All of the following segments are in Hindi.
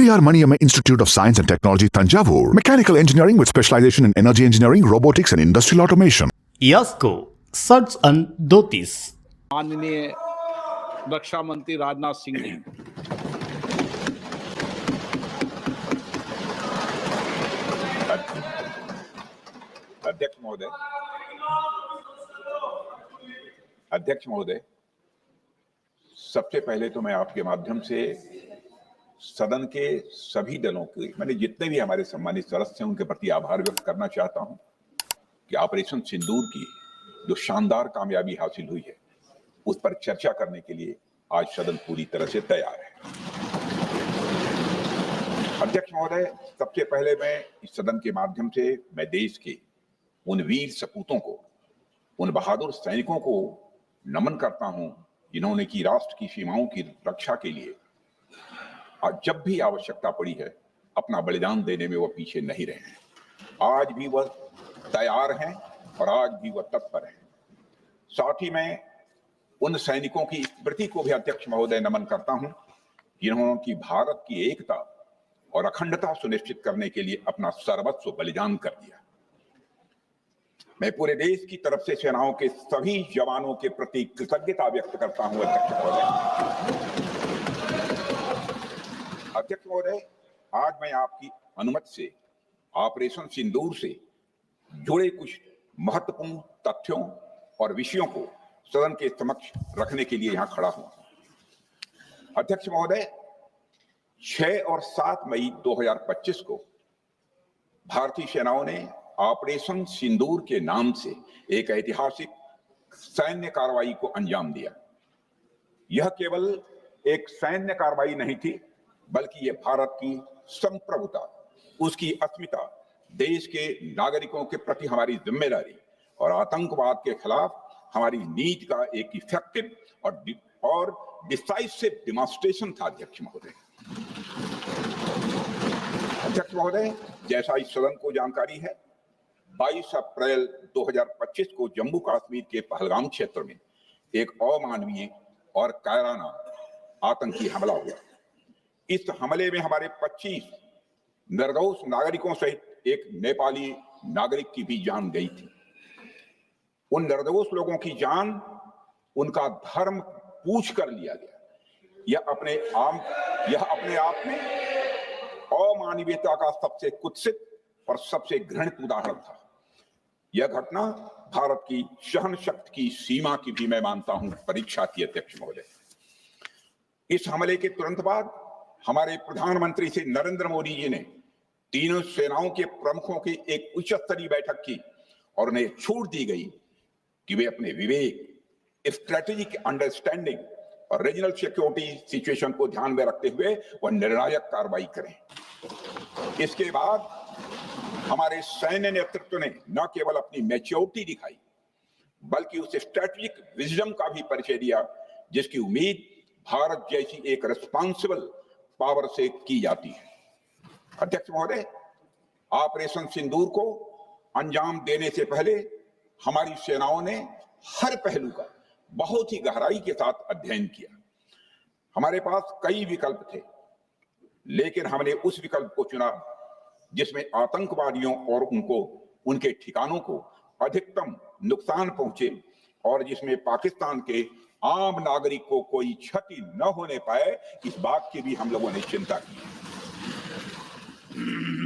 Periyar Maniamma Institute of Science and Technology, Tanjavur. Mechanical engineering with specialization in energy engineering, robotics and industrial automation. यास्को शर्ट्स एंड धोतीस। माननीय रक्षा मंत्री राजनाथ सिंह जी, अध्यक्ष महोदय, सबसे पहले तो मैं आपके माध्यम से सदन के सभी दलों के, मैंने जितने भी हमारे सम्मानित सदस्य हैं उनके प्रति आभार व्यक्त करना चाहता हूं कि ऑपरेशन सिंदूर की जो शानदार कामयाबी हासिल हुई है उस पर चर्चा करने के लिए आज सदन पूरी तरह से तैयार है। अध्यक्ष महोदय, सबसे पहले मैं इस सदन के माध्यम से मैं देश के उन वीर सपूतों को, उन बहादुर सैनिकों को नमन करता हूं जिन्होंने की राष्ट्र की सीमाओं की रक्षा के लिए जब भी आवश्यकता पड़ी है अपना बलिदान देने में वह पीछे नहीं रहे हैं। आज भी वह तैयार हैं और आज भी वह तत्पर हैं। साथ ही मैं उन सैनिकों की स्मृति को भी अध्यक्ष महोदय नमन करता हूं जिन्होंने की भारत की एकता और अखंडता सुनिश्चित करने के लिए अपना सर्वस्व बलिदान कर दिया। मैं पूरे देश की तरफ से सेनाओं के सभी जवानों के प्रति कृतज्ञता व्यक्त करता हूं अध्यक्ष महोदय। अध्यक्ष महोदय, आज मैं आपकी अनुमति से ऑपरेशन सिंदूर से जुड़े कुछ महत्वपूर्ण तथ्यों और विषयों को सदन के समक्ष रखने के लिए यहां खड़ा हूं। अध्यक्ष महोदय, 6 और 7 मई 2025 को भारतीय सेनाओं ने ऑपरेशन सिंदूर के नाम से एक ऐतिहासिक सैन्य कार्रवाई को अंजाम दिया। यह केवल एक सैन्य कार्रवाई नहीं थी, बल्कि यह भारत की संप्रभुता, उसकी अस्मिता, देश के नागरिकों के प्रति हमारी जिम्मेदारी और आतंकवाद के खिलाफ हमारी नीति का एक इफेक्टिव और डिसाइसिव डिमॉन्स्ट्रेशन था। अध्यक्ष महोदय, जैसा इस सदन को जानकारी है, 22 अप्रैल 2025 को जम्मू कश्मीर के पहलगाम क्षेत्र में एक अमानवीय और कायराना आतंकी हमला हुआ। इस हमले में हमारे 25 निर्दोष नागरिकों सहित एक नेपाली नागरिक की भी जान गई थी। उन निर्दोष लोगों की जान उनका धर्म पूछ कर लिया गया। यह अपने आप में अमानवीयता का सबसे कुत्सित और सबसे घृणित उदाहरण था। यह घटना भारत की सहन शक्ति की सीमा की भी मैं मानता हूं परीक्षा थी। अध्यक्ष महोदय, इस हमले के तुरंत बाद हमारे प्रधानमंत्री श्री नरेंद्र मोदी जी ने तीनों सेनाओं के प्रमुखों की एक उच्च स्तरीय बैठक की और उन्हें छूट दी गई कि वे अपने विवेक, स्ट्रेटेजिक अंडरस्टैंडिंग और रीजनल सिक्योरिटी सिचुएशन को ध्यान में रखते हुए वह निर्णायक कार्रवाई करें। इसके बाद हमारे सैन्य नेतृत्व ने न केवल अपनी मैच्योरिटी दिखाई, बल्कि उस स्ट्रेटेजिक विजडम का भी परिचय दिया जिसकी उम्मीद भारत जैसी एक रिस्पॉन्सिबल पावर से की जाती है। अध्यक्ष महोदय, ऑपरेशन सिंदूर को अंजाम देने से पहले हमारी सेनाओं ने हर पहलू का बहुत ही गहराई के साथ अध्ययन किया। हमारे पास कई विकल्प थे, लेकिन हमने उस विकल्प को चुना जिसमें आतंकवादियों और उनके ठिकानों को अधिकतम नुकसान पहुंचे और जिसमें पाकिस्तान के आम नागरिक को कोई क्षति न होने पाए, इस बात की भी हम लोगों ने चिंता की।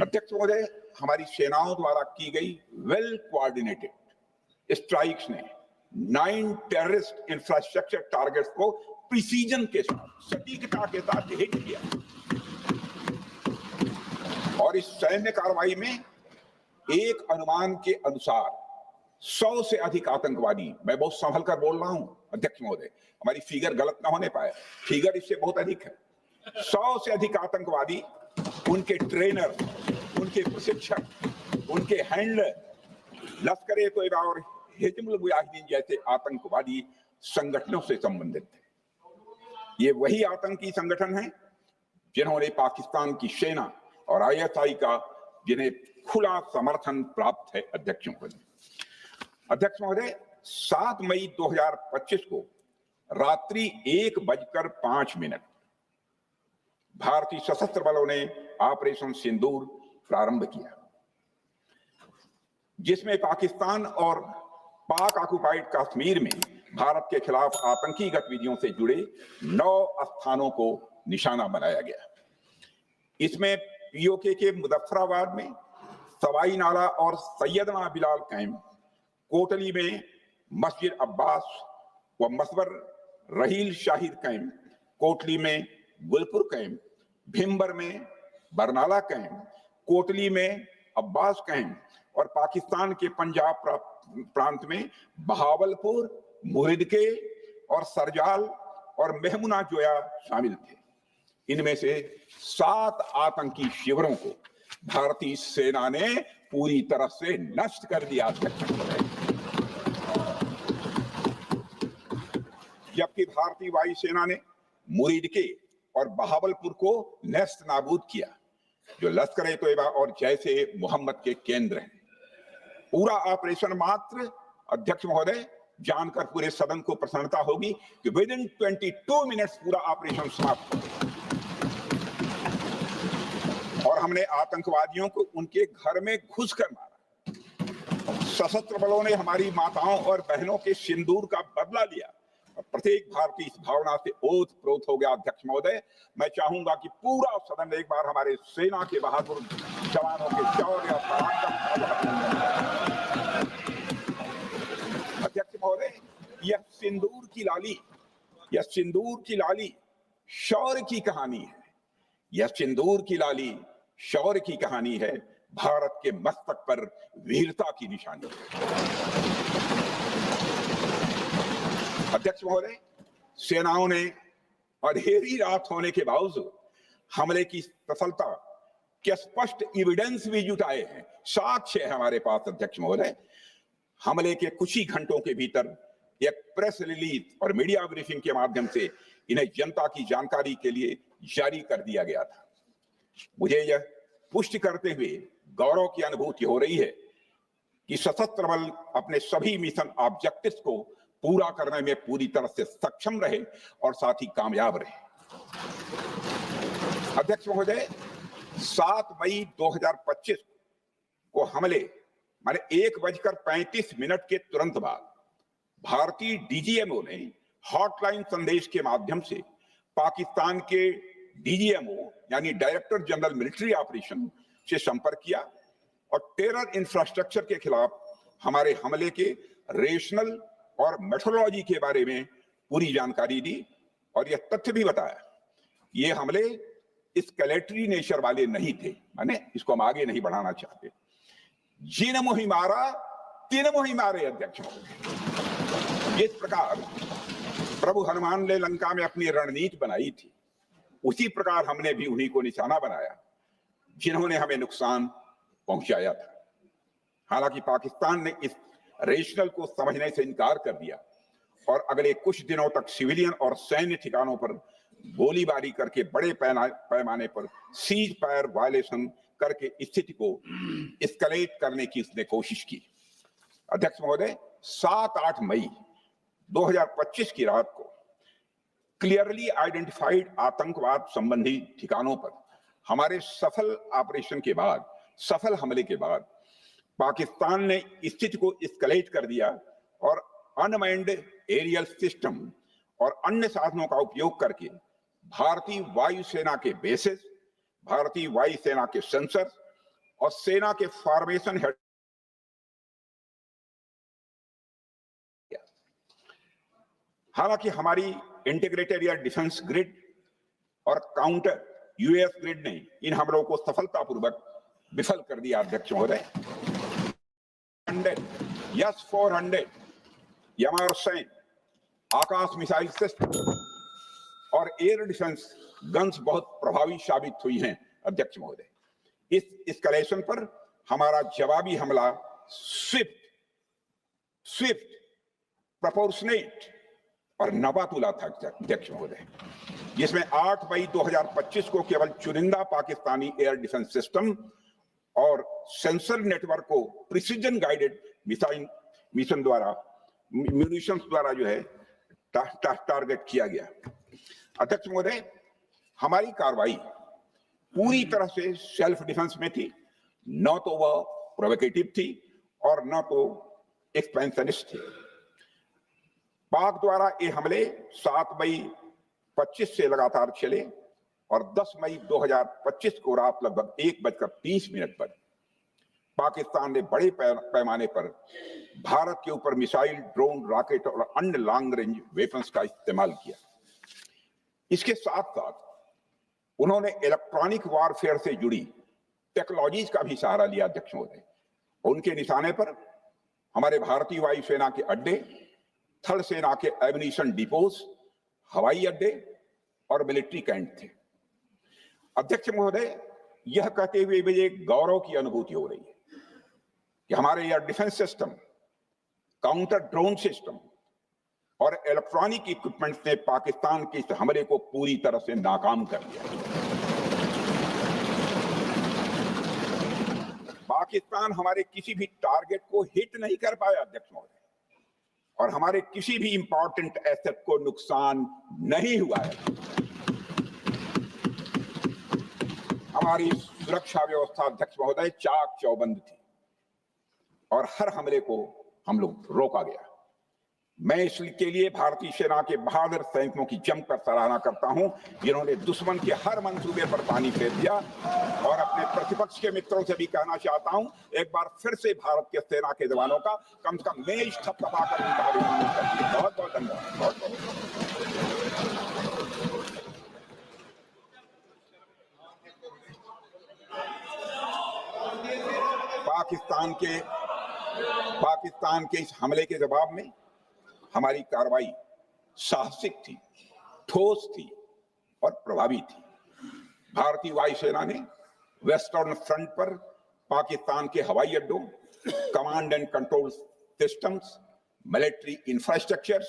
अध्यक्ष महोदय, हमारी सेनाओं द्वारा की गई वेल कोऑर्डिनेटेड स्ट्राइक्स ने 9 टेररिस्ट इंफ्रास्ट्रक्चर टारगेट्स को प्रिसीजन के साथ, सटीकता के साथ हिट किया और इस सैन्य कार्रवाई में एक अनुमान के अनुसार 100 से अधिक आतंकवादी, मैं बहुत संभल कर बोल रहा हूं अध्यक्ष महोदय, हमारी फिगर गलत ना होने पाए, फिगर इससे बहुत अधिक है। 100 से अधिक आतंकवादी, उनके ट्रेनर, उनके प्रशिक्षक, उनके हैंडलर, लश्कर-ए-तोयबा और हिजबुल मुजाहिदीन जैसे आतंकवादी संगठनों से संबंधित थे। ये वही आतंकी संगठन हैं जिन्होंने पाकिस्तान की सेना और ISI का जिन्हें खुला समर्थन प्राप्त है। अध्यक्ष महोदय, 7 मई 2025 को रात्रि 1:05 भारतीय सशस्त्र बलों ने ऑपरेशन सिंदूर प्रारंभ किया, जिसमें पाकिस्तान और पाक ऑक्युपाइड कश्मीर में भारत के खिलाफ आतंकी गतिविधियों से जुड़े 9 स्थानों को निशाना बनाया गया। इसमें पीओके के मुजफ्फराबाद में सवाई नाला और सैयदना बिलाल कैंप, कोटली में मस्जिद अब्बास व मसबर रहील शाहिद कैंप, कोटली में गुलपुर कैंप, भिम्बर में बरनाला कैंप, कोटली में अब्बास कैंप और पाकिस्तान के पंजाब प्रांत में बहावलपुर, मुहिदके और सरजाल और मेहमुना जोया शामिल थे। इनमें से 7 आतंकी शिविरों को भारतीय सेना ने पूरी तरह से नष्ट कर दिया, जबकि भारतीय वायुसेना ने मुरीदके और बहावलपुर को नेस्त नाबूद किया, जो लश्कर-ए-तोयबा और जैश-ए मोहम्मद के केंद्र हैं। पूरा ऑपरेशन मात्र, अध्यक्ष महोदय, जानकर पूरे सदन को प्रसन्नता होगी कि विद इन 22 मिनट्स पूरा ऑपरेशन समाप्त हो गया और हमने आतंकवादियों को उनके घर में घुसकर मारा। सशस्त्र बलों ने हमारी माताओं और बहनों के सिंदूर का बदला लिया और प्रत्येक भारतीय इस भावना से ओत-प्रोत हो गया। अध्यक्ष महोदय, मैं चाहूंगा कि पूरा सदन एक बार हमारे सेना के बहादुर जवानों के शौर्य और पराक्रम का। अध्यक्ष महोदय, यह सिंदूर की लाली शौर्य की कहानी है। यह सिंदूर की लाली शौर्य की कहानी है, भारत के मस्तक पर वीरता की निशानी है। अध्यक्ष महोदय, सेनाओं ने अंधेरी रात होने के बावजूद हमले की सफलता के स्पष्ट एविडेंस भी जुटाए हैं, साक्ष्य है हमारे पास। अध्यक्ष महोदय, हमले के कुछ ही घंटों के भीतर एक प्रेस रिलीज और मीडिया ब्रीफिंग के माध्यम से इन्हें जनता की जानकारी के लिए जारी कर दिया गया था। मुझे यह पुष्टि करते हुए गौरव की अनुभूति हो रही है कि सशस्त्र बल अपने सभी मिशन ऑब्जेक्टिव्स को पूरा करने में पूरी तरह से सक्षम रहे और साथ ही कामयाब रहे। अध्यक्ष महोदय, 7 मई 2025 को हमले माने 1:35 के तुरंत बाद भारतीय डीजीएमओ ने हॉटलाइन संदेश के माध्यम से पाकिस्तान के डीजीएमओ यानी डायरेक्टर जनरल मिलिट्री ऑपरेशन से संपर्क किया और टेरर इंफ्रास्ट्रक्चर के खिलाफ हमारे हमले के रेशनल और मेथोडोलॉजी के बारे में पूरी जानकारी दी और यह तथ्य भी बताया ये हमले एस्केलेटरी नेचर वाले नहीं थे, माने इसको हम आगे नहीं बढ़ाना चाहते। जिन मोहि मारा तीन मोहि मारे। अध्यक्ष, जिस प्रकार प्रभु हनुमान ने लंका में अपनी रणनीति बनाई थी, उसी प्रकार हमने भी उन्हीं को निशाना बनाया जिन्होंने हमें नुकसान पहुंचाया था। हालांकि पाकिस्तान ने इस रेशनल को समझने से इनकार कर दिया और अगले कुछ दिनों तक सिविलियन और सैन्य ठिकानों पर गोलीबारी करके बड़े पैमाने पर सीज फायर वायलेशन करके स्थिति को एस्केलेट करने की उसने कोशिश की। अध्यक्ष महोदय, 7-8 मई 2025 की रात को क्लियरली आइडेंटिफाइड आतंकवाद संबंधी ठिकानों पर हमारे सफल ऑपरेशन के बाद, सफल हमले के बाद पाकिस्तान ने स्थिति को एस्केलेट कर दिया और अनमैन्ड एरियल सिस्टम और अन्य साधनों का उपयोग करके भारतीय वायुसेना के बेसेस, भारतीय वायुसेना के सेंसर और सेना के फॉर्मेशन हेड। हालांकि हमारी इंटीग्रेटेड एयर डिफेंस ग्रिड और काउंटर यूएस ग्रिड ने इन हमलों को सफलतापूर्वक विफल कर दिया। अध्यक्ष महोदय, S-400 यामारसैन आकाश मिसाइल सिस्टम और एयर डिफेंस गन्स बहुत प्रभावी साबित हुई हैं। अध्यक्ष महोदय, इस एस्केलेशन पर हमारा जवाबी हमला स्विफ्ट, प्रोपोर्शनेट और नवातुला था। अध्यक्ष महोदय, जिसमें 8 मई 2025 को केवल चुनिंदा पाकिस्तानी एयर डिफेंस सिस्टम और सेंसर नेटवर्क को प्रिसीजन गाइडेड मिशन द्वारा म्यूनिशंस द्वारा जो है टारगेट किया गया। अध्यक्ष महोदय, हमारी कार्रवाई पूरी तरह से सेल्फ डिफेंस में थी, न तो वह प्रोवोकेटिव थी और न तो एक्सपेंशनिस्ट थी। पाक द्वारा ये हमले 7 मई 25 से लगातार चले और 10 मई 2025 को रात लगभग 1:30 पर पाकिस्तान ने बड़े पैमाने पर भारत के ऊपर मिसाइल, ड्रोन, रॉकेट और अन्य लॉन्ग रेंज वेपन्स का इस्तेमाल किया। इसके साथ साथ उन्होंने इलेक्ट्रॉनिक वॉरफेयर से जुड़ी टेक्नोलॉजीज का भी सहारा लिया। अध्यक्ष महोदय, उनके निशाने पर हमारे भारतीय वायुसेना के अड्डे, थल सेना के एमिनिशन डिपोज, हवाई अड्डे और मिलिट्री कैंट थे। अध्यक्ष महोदय, यह कहते हुए मुझे गौरव की अनुभूति हो रही है कि हमारे air defence system, counter drone system और इलेक्ट्रॉनिक इक्विपमेंट्स ने पाकिस्तान के इस हमले को पूरी तरह से नाकाम कर दिया। पाकिस्तान हमारे किसी भी टारगेट को हिट नहीं कर पाया अध्यक्ष महोदय, और हमारे किसी भी इंपॉर्टेंट एसेट को नुकसान नहीं हुआ है। हमारी सुरक्षा व्यवस्था अध्यक्ष महोदय चाक चौबंद थी और हर हमले को हम लोग रोका गया। मैं इसके लिए भारतीय सेना के बहादुर सैनिकों की जमकर सराहना करता हूं, जिन्होंने दुश्मन के हर मंसूबे पर पानी फेर दिया। और अपने प्रतिपक्ष के मित्रों से भी कहना चाहता हूं, एक बार फिर से भारत के सेना के जवानों का कम से कम मेज थपथपाकर उनका अभिनंदन करते। बहुत बहुत धन्यवाद। बहुत बहुत पाकिस्तान के इस हमले के जवाब में हमारी कार्रवाई साहसिक थी, ठोस थी और प्रभावी थी। भारतीय वायुसेना ने वेस्टर्न फ्रंट पर पाकिस्तान के हवाई अड्डों, command and control systems, military infrastructures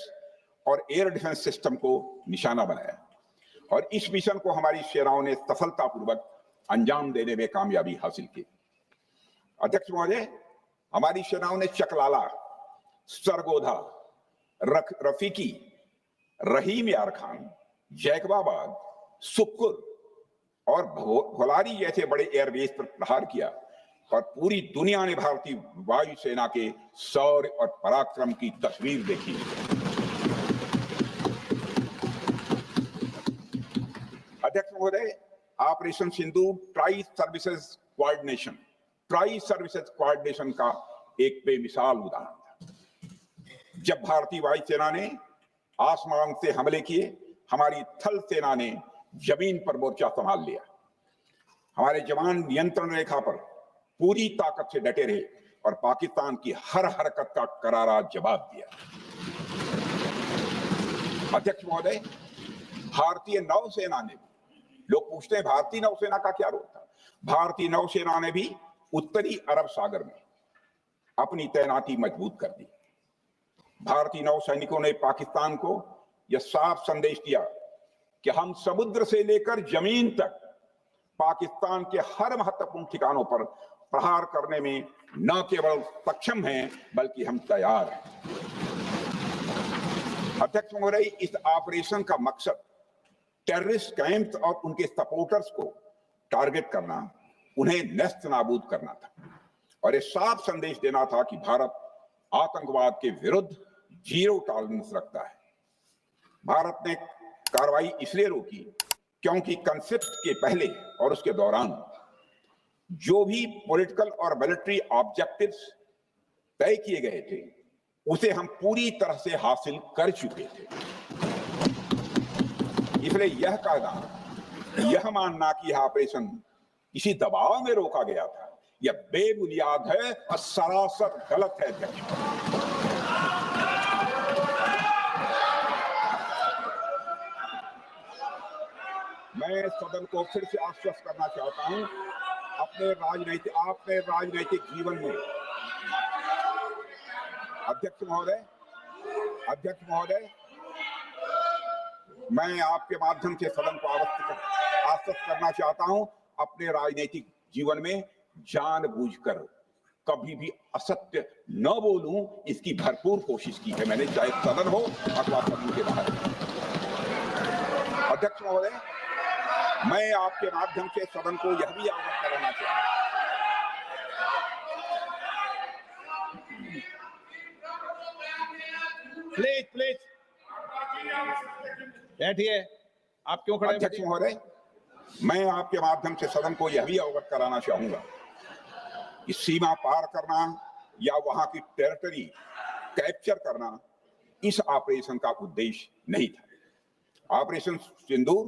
और एयर डिफेंस सिस्टम को निशाना बनाया और इस मिशन को हमारी सेनाओं ने सफलतापूर्वक अंजाम देने में कामयाबी हासिल की। अध्यक्ष महोदय, हमारी सेनाओं ने चकलाला, सरगोधा, रफीकी, रहीम यार खान, जैकबाबाद, सुक्कुर और भोलारी जैसे एयर एयरबेस पर प्रहार किया और पूरी दुनिया ने भारतीय वायुसेना के शौर्य और पराक्रम की तस्वीर देखी। अध्यक्ष महोदय, ऑपरेशन सिंदूर ट्राई सर्विसेज कोऑर्डिनेशन का एक बेमिसाल उदाहरण था। जब भारतीय वायुसेना ने आसमान से हमले किए, हमारी थल सेना ने जमीन पर मोर्चा संभाल लिया। हमारे जवान नियंत्रण रेखा पर पूरी ताकत से डटे रहे और पाकिस्तान की हर हरकत का करारा जवाब दिया। अध्यक्ष महोदय, भारतीय नौसेना ने, लोग पूछते हैं भारतीय नौसेना का क्या रोल था, भारतीय नौसेना ने भी उत्तरी अरब सागर में अपनी तैनाती मजबूत कर दी। भारतीय नौसैनिकों ने पाकिस्तान को यह साफ संदेश दिया कि हम समुद्र से लेकर जमीन तक पाकिस्तान के हर महत्वपूर्ण ठिकानों पर प्रहार करने में न केवल सक्षम हैं, बल्कि हम तैयार हैं। अध्यक्ष महोदय, इस ऑपरेशन का मकसद टेररिस्ट कैंप्स और उनके सपोर्टर्स को टारगेट करना, उन्हें नेस्त नाबूद करना था और ये साफ संदेश देना था कि भारत आतंकवाद के विरुद्ध जीरो टॉलरेंस रखता है। भारत ने कार्रवाई इसलिए रोकी क्योंकि कॉन्फ्लिक्ट के पहले और उसके दौरान जो भी पॉलिटिकल और मिलिट्री ऑब्जेक्टिव्स तय किए गए थे, उसे हम पूरी तरह से हासिल कर चुके थे। इसलिए यह कहना, यह मानना कि यह ऑपरेशन किसी दबाव में रोका गया था, यह बेबुनियाद है और सरासर गलत है। मैं सदन को फिर से आश्वस्त करना चाहता हूं, अपने राजनीतिक जीवन में अध्यक्ष महोदय, मैं आपके माध्यम से सदन को आश्वस्त करना चाहता हूं, अपने राजनीतिक जीवन में जानबूझकर कभी भी असत्य न बोलूं, इसकी भरपूर कोशिश की है मैंने, चाहे सदन हो अथवा सदन के बाहर। अध्यक्ष महोदय, मैं आपके माध्यम से सदन को यह भी अवगत कराना चाहता हूं। प्लीज प्लीज बैठिए। आप क्यों खड़े हैं? अध्यक्ष महोदय, मैं आपके माध्यम से सदन को यह भी अवगत कराना चाहूंगा कि सीमा पार करना या वहां की टेरिटरी कैप्चर करना इस ऑपरेशन का उद्देश्य नहीं था। ऑपरेशन सिंदूर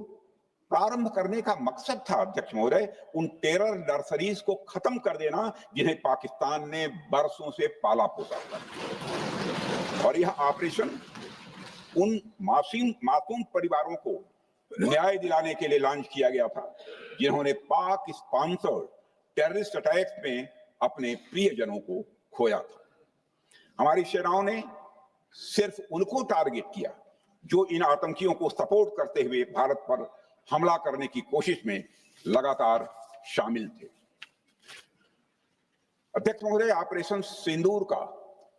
प्रारंभ करने का मकसद था अध्यक्ष महोदय उन टेरर नर्सरीज को खत्म कर देना जिन्हें पाकिस्तान ने बरसों से पाला पोसा था। और यह ऑपरेशन उन मासूम परिवारों को न्याय दिलाने के लिए लॉन्च किया गया था जिन्होंने पाक स्पॉन्सर्ड टेररिस्ट अटैक्स में अपने प्रियजनों को खोया था। हमारी सेनाओं ने सिर्फ उनको टारगेट किया जो इन आतंकियों को सपोर्ट करते हुए भारत पर हमला करने की कोशिश में लगातार शामिल थे। अध्यक्ष महोदय, ऑपरेशन सिंदूर का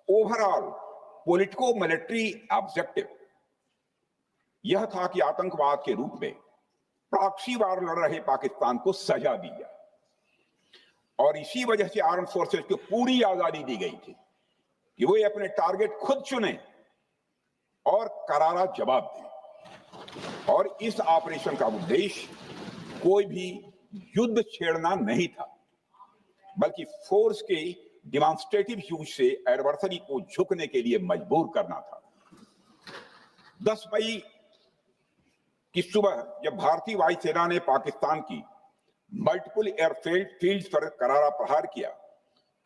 ओवरऑल पॉलिटिको मिलिट्री ऑब्जेक्टिव यह था कि आतंकवाद के रूप में प्रॉक्सी वार लड़ रहे पाकिस्तान को सजा दी जाए और इसी वजह से आर्म फोर्सेस को पूरी आजादी दी गई थी कि वे अपने टारगेट खुद चुने और करारा जवाब दें। और इस ऑपरेशन का उद्देश्य कोई भी युद्ध छेड़ना नहीं था बल्कि फोर्स के डिमॉन्स्ट्रेटिव यूज से एडवर्सरी को झुकने के लिए मजबूर करना था। 10 मई की सुबह जब भारतीय वायुसेना ने पाकिस्तान की मल्टीपल एयरफील्ड पर करारा प्रहार किया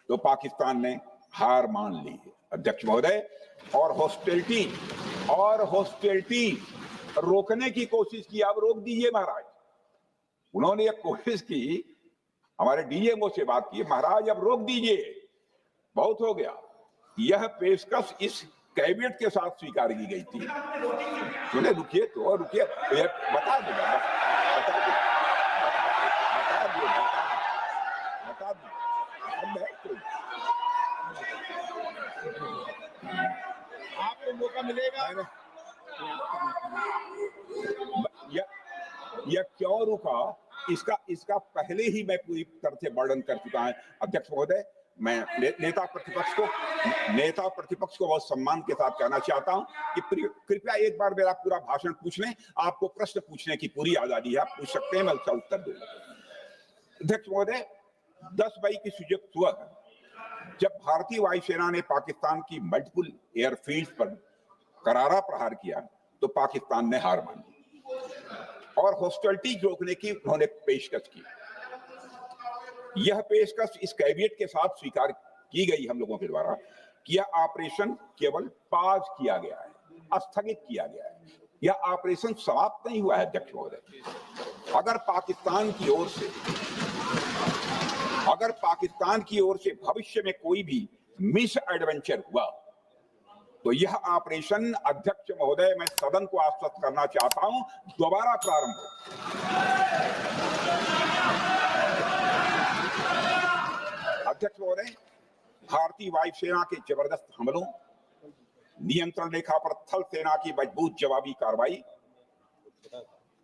तो पाकिस्तान ने हार मान ली है अध्यक्ष महोदय और हॉस्टिलिटी रोकने की कोशिश की। अब रोक दीजिए महाराज। उन्होंने एक कोशिश की, हमारे डीएमओ से बात की, महाराज अब रोक दीजिए, बहुत हो गया। यह पेशकश इस कैबिनेट के साथ स्वीकार की गई थी। सुने, रुकिए तो रुकिए, बता दूंगा। आपको मौका मिलेगा। यह क्यों रुका इसका पहले ही मैं पूरी तरह से वर्णन कर चुका है अध्यक्ष महोदय। मैं नेता प्रतिपक्ष को बहुत सम्मान के साथ कहना चाहता हूं कि कृपया एक बार मेरा पूरा भाषण पूछ लें। आपको प्रश्न पूछने की पूरी आजादी है, आप पूछ सकते हैं, मैं उसका उत्तर दूंगा। अध्यक्ष महोदय, 10 मई की सुबह जब भारतीय वायुसेना ने पाकिस्तान की मल्टीपल एयरफील्ड पर करारा प्रहार किया तो पाकिस्तान ने हार मानी और हॉस्टिलिटी रोकने की उन्होंने पेशकश की। यह पेशकश इस कैबिनेट के साथ स्वीकार की गई हम लोगों के द्वारा कि यह ऑपरेशन केवल पाज किया गया है, स्थगित किया गया है। यह ऑपरेशन समाप्त नहीं हुआ है अध्यक्ष महोदय। अगर पाकिस्तान की ओर से भविष्य में कोई भी मिस एडवेंचर हुआ तो यह ऑपरेशन अध्यक्ष महोदय, मैं सदन को आश्वस्त करना चाहता हूं, दोबारा प्रारंभ हो। अध्यक्ष महोदय, भारतीय वायुसेना के जबरदस्त हमलों, नियंत्रण रेखा पर थल सेना की मजबूत जवाबी कार्रवाई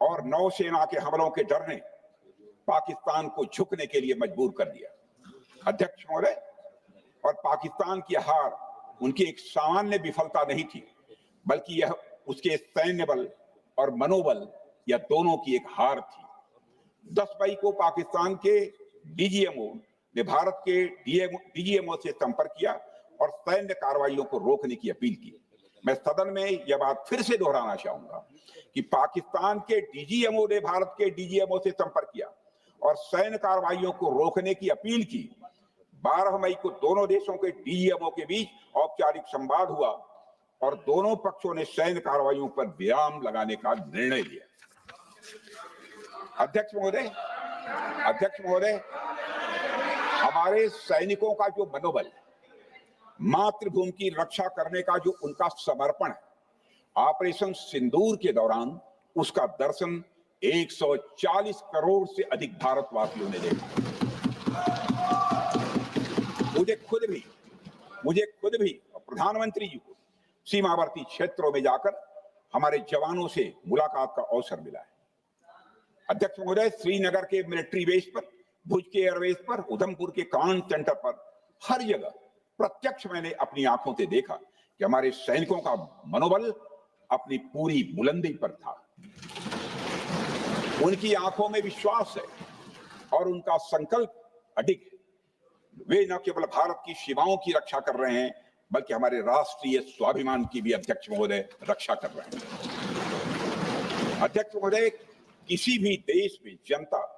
और नौसेना के हमलों के डर ने पाकिस्तान को झुकने के लिए मजबूर कर दिया अध्यक्ष महोदय। और पाकिस्तान की हार उनकी एक सामान्य विफलता नहीं थी बल्कि यह उसके सैन्य बल और मनोबल या दोनों की एक हार थी। 10 मई को पाकिस्तान के डीजीएमओ ने भारत के डीजीएमओ से संपर्क किया और सैन्य कार्रवाइयों को रोकने की अपील की। मैं सदन में यह बात फिर से दोहराना चाहूंगा कि पाकिस्तान के डीजीएमओ ने भारत के डीजीएमओ से संपर्क किया और सैन्य कार्रवाइयों को रोकने की अपील की। 12 मई को दोनों देशों के डीजीएमओ के बीच औपचारिक संवाद हुआ और दोनों पक्षों ने सैन्य कार्रवाइयों पर विराम लगाने का निर्णय लिया। अध्यक्ष महोदय, हमारे सैनिकों का जो मनोबल, मातृभूमि की रक्षा करने का जो उनका समर्पण है, ऑपरेशन सिंदूर के दौरान उसका दर्शन 140 करोड़ से अधिक भारतवासियों ने देखा। मुझे खुद भी प्रधानमंत्री जी को सीमावर्ती क्षेत्रों में जाकर हमारे जवानों से मुलाकात का अवसर मिला है। अध्यक्ष महोदय, श्रीनगर के मिलिट्री बेस पर, भुज के एयरबेस पर, उधमपुर के कमांड सेंटर पर, हर जगह प्रत्यक्ष मैंने अपनी आंखों से देखा कि हमारे सैनिकों का मनोबल अपनी पूरी बुलंदी पर था। उनकी आंखों में विश्वास है और उनका संकल्प अडिग है। वे न केवल भारत की सीमाओं की रक्षा कर रहे हैं, बल्कि हमारे राष्ट्रीय स्वाभिमान की भी अध्यक्ष महोदय रक्षा कर रहे हैं। अध्यक्ष महोदय, किसी भी देश में जनता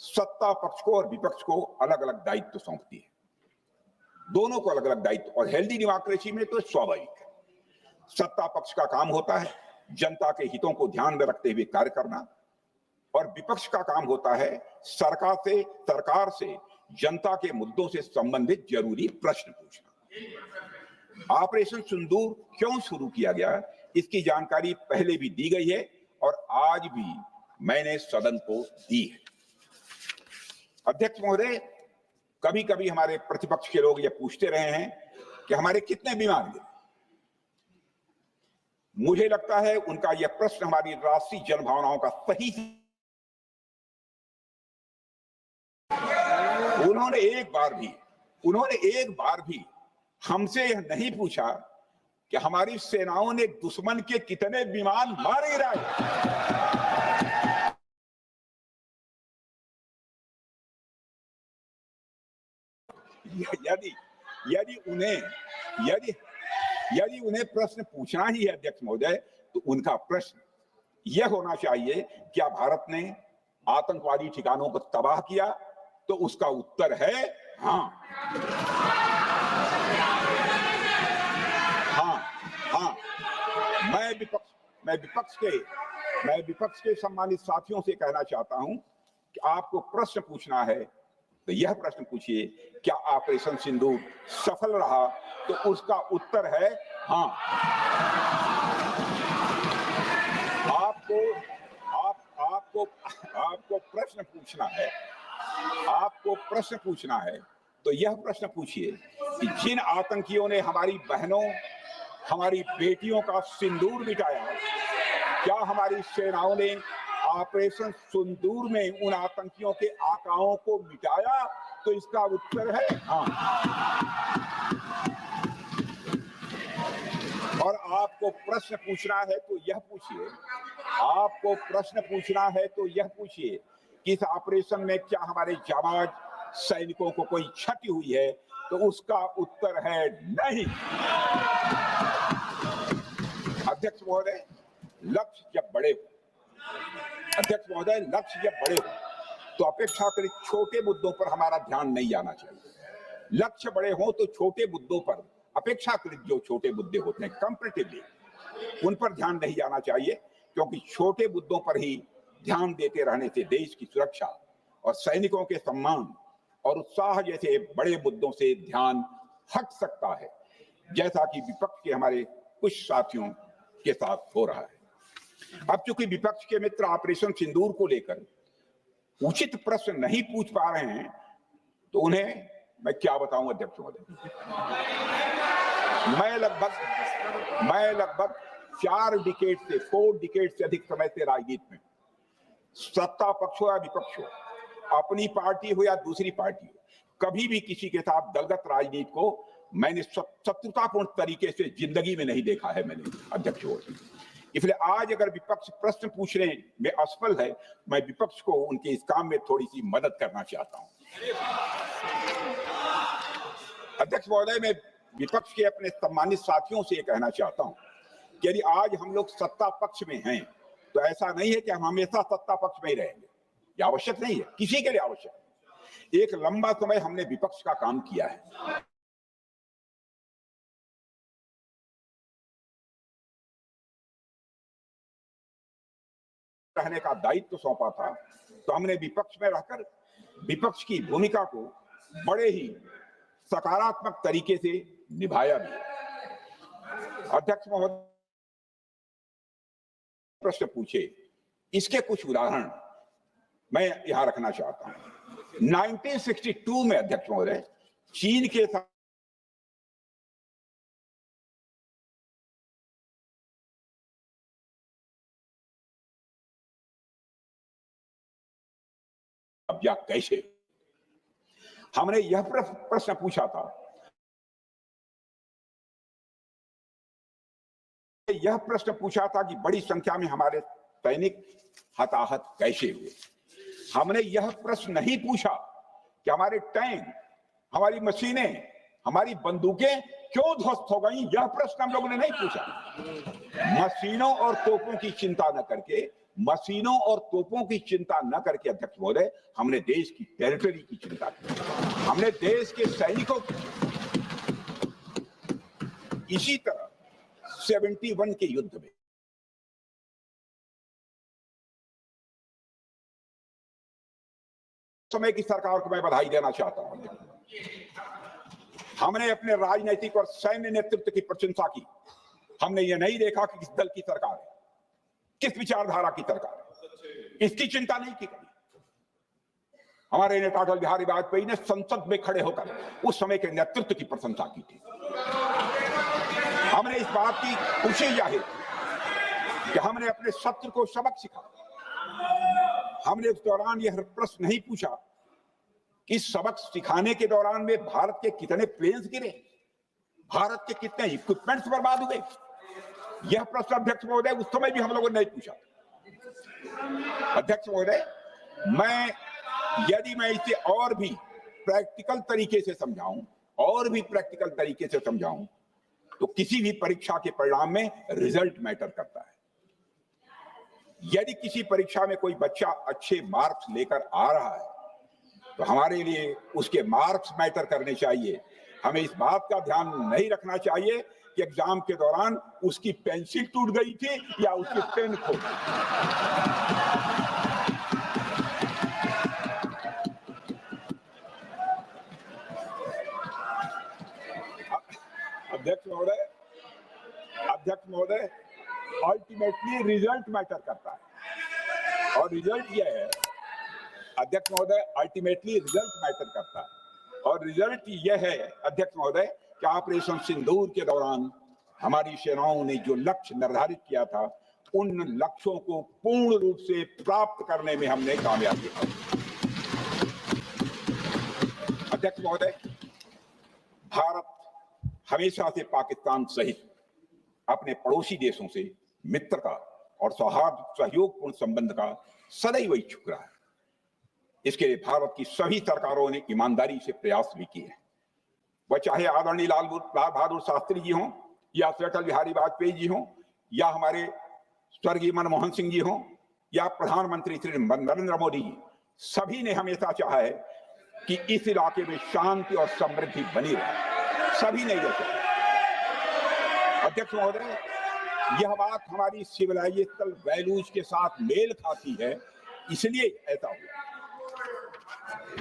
सत्ता पक्ष को और विपक्ष को अलग अलग दायित्व सौंपती है, दोनों को अलग अलग दायित्व, और हेल्दी डेमोक्रेसी में तो स्वाभाविक है। सत्ता पक्ष का काम होता है जनता के हितों को ध्यान में रखते हुए कार्य करना, और विपक्ष का काम होता है सरकार से जनता के मुद्दों से संबंधित जरूरी प्रश्न पूछना। ऑपरेशन सिंदूर क्यों शुरू किया गया, इसकी जानकारी पहले भी दी गई है और आज भी मैंने सदन को दी है। अध्यक्ष महोदय, कभी कभी हमारे प्रतिपक्ष के लोग ये पूछते रहे हैं कि हमारे कितने विमान गिरे। मुझे लगता है उनका यह प्रश्न हमारी राष्ट्रीय जनभावनाओं का सही है। उन्होंने एक बार भी हमसे यह नहीं पूछा कि हमारी सेनाओं ने दुश्मन के कितने विमान मार गिराए। यदि उन्हें प्रश्न पूछना ही है अध्यक्ष महोदय, तो उनका प्रश्न यह होना चाहिए, क्या भारत ने आतंकवादी ठिकानों को तबाह किया? तो उसका उत्तर है हाँ। मैं विपक्ष के सम्मानित साथियों से कहना चाहता हूं कि आपको प्रश्न पूछना है तो यह प्रश्न पूछिए, क्या ऑपरेशन सिंदूर सफल रहा? तो उसका उत्तर है हाँ। आपको प्रश्न पूछना है तो यह प्रश्न पूछिए कि जिन आतंकियों ने हमारी बहनों, हमारी बेटियों का सिंदूर मिटाया, क्या हमारी सेनाओं ने ऑपरेशन सिंदूर में उन आतंकियों के आकाओं को मिटाया? तो इसका उत्तर है हाँ। और आपको प्रश्न पूछना है तो यह पूछिए कि इस ऑपरेशन में क्या हमारे जाबाज सैनिकों को कोई क्षति हुई है? तो उसका उत्तर है नहीं। अध्यक्ष महोदय, लक्ष्य जब बड़े हो तो अपेक्षाकृत छोटे मुद्दों पर हमारा ध्यान नहीं जाना चाहिए। लक्ष्य बड़े हो तो छोटे मुद्दों पर, अपेक्षाकृत जो छोटे मुद्दे होते हैं कंपैरेटिवली, उन पर ध्यान नहीं जाना चाहिए, क्योंकि छोटे मुद्दों पर ही ध्यान देते रहने से देश की सुरक्षा और सैनिकों के सम्मान और उत्साह जैसे बड़े मुद्दों से ध्यान हट सकता है, जैसा कि विपक्ष के हमारे कुछ साथियों के साथ हो रहा है। अब चूंकि विपक्ष के मित्र ऑपरेशन सिंदूर को लेकर उचित प्रश्न नहीं पूछ पा रहे हैं, तो उन्हें मैं क्या बताऊं अध्यक्ष महोदय। मैं लगभग 4 डिकेड से अधिक समय से राजनीति में, सत्ता पक्ष हो या विपक्ष हो, अपनी पार्टी हो या दूसरी पार्टी हो, कभी भी किसी के साथ दलगत राजनीति को मैंने शत्रुतापूर्ण तरीके से जिंदगी में नहीं देखा है मैंने अध्यक्ष महोदय। इसलिए आज अगर विपक्ष प्रश्न पूछने में असफल है, मैं विपक्ष को उनके इस काम में थोड़ी सी मदद करना चाहता हूं। अध्यक्ष महोदय, मैं विपक्ष के अपने सम्मानित साथियों से ये कहना चाहता हूं कि यदि आज हम लोग सत्ता पक्ष में हैं, तो ऐसा नहीं है कि हम हमेशा सत्ता पक्ष में ही रहेंगे। यह आवश्यक नहीं है, किसी के लिए आवश्यक है। एक लंबा समय हमने विपक्ष का काम किया है। रहने का दायित्व सौंपा था, तो हमने विपक्ष में रहकर विपक्ष की भूमिका को बड़े ही सकारात्मक तरीके से निभाया भी। अध्यक्ष महोदय प्रश्न पूछे, इसके कुछ उदाहरण मैं यहां रखना चाहता हूं। 1962 में अध्यक्ष महोदय चीन के साथ या कैसे? हमने यह प्रश्न पूछा था, यह प्रश्न पूछा था कि बड़ी संख्या में हमारे सैनिक हताहत कैसे हुए। हमने यह प्रश्न नहीं पूछा कि हमारे टैंक, हमारी मशीनें, हमारी बंदूकें क्यों ध्वस्त हो गई। यह प्रश्न हम लोगों ने नहीं पूछा। मशीनों और तोपों की चिंता न करके, मशीनों और तोपों की चिंता न करके अध्यक्ष महोदय, हमने देश की टेरिटरी की चिंता की, हमने देश के सैनिकों की। इसी तरह 71 के युद्ध में समय की सरकार को मैं बधाई देना चाहता हूं। हमने अपने राजनीतिक और सैन्य नेतृत्व की प्रशंसा की। हमने यह नहीं देखा कि किस दल की सरकार है, किस विचारधारा की सरकार है, इसकी चिंता नहीं की। हमारे नेता अटल बिहारी वाजपेयी ने संसद में खड़े होकर उस समय के नेतृत्व की प्रशंसा की थी। हमने इस बात की खुशी जाहिर कि हमने अपने शत्रु को सबक सिखाया। हमने उस दौरान यह प्रश्न नहीं पूछा कि सबक सिखाने के दौरान में भारत के कितने प्लेन्स गिरे, भारत के कितने इक्विपमेंट्स बर्बाद हुए। यह प्रश्न अध्यक्ष महोदय उस समय भी हम लोगों ने नहीं पूछा। अध्यक्ष महोदय, यदि मैं इसे और भी प्रैक्टिकल तरीके से समझाऊं, तो किसी भी परीक्षा के परिणाम में रिजल्ट मैटर करता है। यदि किसी परीक्षा में कोई बच्चा अच्छे मार्क्स लेकर आ रहा है, तो हमारे लिए उसके मार्क्स मैटर करने चाहिए। हमें इस बात का ध्यान नहीं रखना चाहिए कि एग्जाम के दौरान उसकी पेंसिल टूट गई थी या उसकी पेन खो गई। अध्यक्ष महोदय, अल्टीमेटली रिजल्ट मैटर करता है, और रिजल्ट यह है अध्यक्ष महोदय, अल्टीमेटली रिजल्ट मैटर करता है, और रिजल्ट यह है अध्यक्ष महोदय कि ऑपरेशन सिंदूर के दौरान हमारी सेनाओं ने जो लक्ष्य निर्धारित किया था, उन लक्ष्यों को पूर्ण रूप से प्राप्त करने में हमने कामयाबी हासिल की। अध्यक्ष महोदय, भारत हमेशा से पाकिस्तान सहित अपने पड़ोसी देशों से मित्रता और सौहार्द सहयोगपूर्ण संबंध का सदैव इच्छुक रहा है। इसके लिए भारत की सभी सरकारों ने ईमानदारी से प्रयास भी किए हैं। वह चाहे आदरणीय लाल बहादुर शास्त्री जी हों, या अटल बिहारी वाजपेयी जी हों, या हमारे स्वर्गीय मनमोहन सिंह जी हों, या प्रधानमंत्री श्री नरेंद्र मोदी जी, सभी ने हमेशा चाहा है कि इस इलाके में शांति और समृद्धि बनी रहे। सभी ने यह चाहा। अध्यक्ष महोदय, यह बात हमारी सिविलाइजेशनल वैल्यूज के साथ मेल खाती है, इसलिए ऐसा हुआ।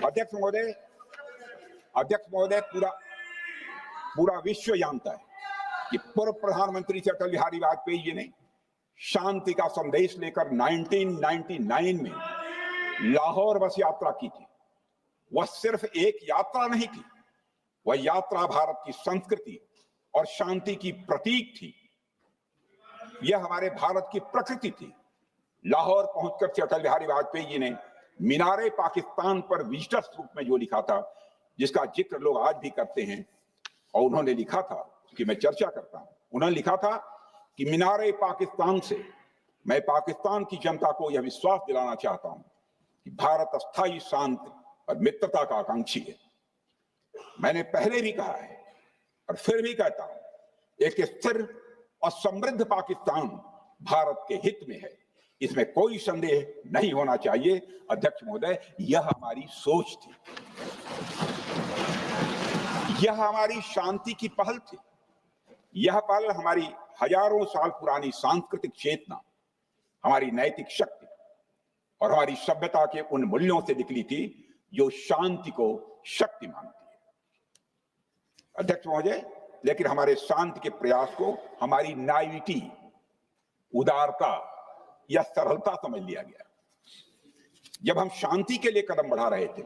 अध्यक्ष महोदय, पूरा विश्व जानता है कि पूर्व प्रधानमंत्री श्री अटल बिहारी वाजपेयी जी ने शांति का संदेश लेकर 1999 में लाहौर बस यात्रा की थी। वह सिर्फ एक यात्रा नहीं थी, वह यात्रा भारत की संस्कृति और शांति की प्रतीक थी। यह हमारे भारत की प्रकृति थी। लाहौर पहुंचकर श्री अटल बिहारी वाजपेयी जी ने मीनारे पाकिस्तान पर विजिटर्स रूप में जो लिखा था, जिसका जिक्र लोग आज भी करते हैं, और उन्होंने लिखा था, उसकी मैं चर्चा करता हूं। उन्होंने लिखा था कि मीनारे पाकिस्तान से मैं पाकिस्तान की जनता को यह विश्वास दिलाना चाहता हूं कि भारत अस्थायी शांति और मित्रता का आकांक्षी है। मैंने पहले भी कहा है और फिर भी कहता हूं, एक स्थिर और समृद्ध पाकिस्तान भारत के हित में है, इसमें कोई संदेह नहीं होना चाहिए। अध्यक्ष महोदय, यह हमारी सोच थी, यह हमारी शांति की पहल थी। यह पहल हमारी हजारों साल पुरानी सांस्कृतिक चेतना, हमारी नैतिक शक्ति और हमारी सभ्यता के उन मूल्यों से निकली थी जो शांति को शक्ति मानती है। अध्यक्ष महोदय, लेकिन हमारे शांति के प्रयास को हमारी नाइविटी, उदारता या सरलता समझ लिया गया। जब हम शांति के लिए कदम बढ़ा रहे थे,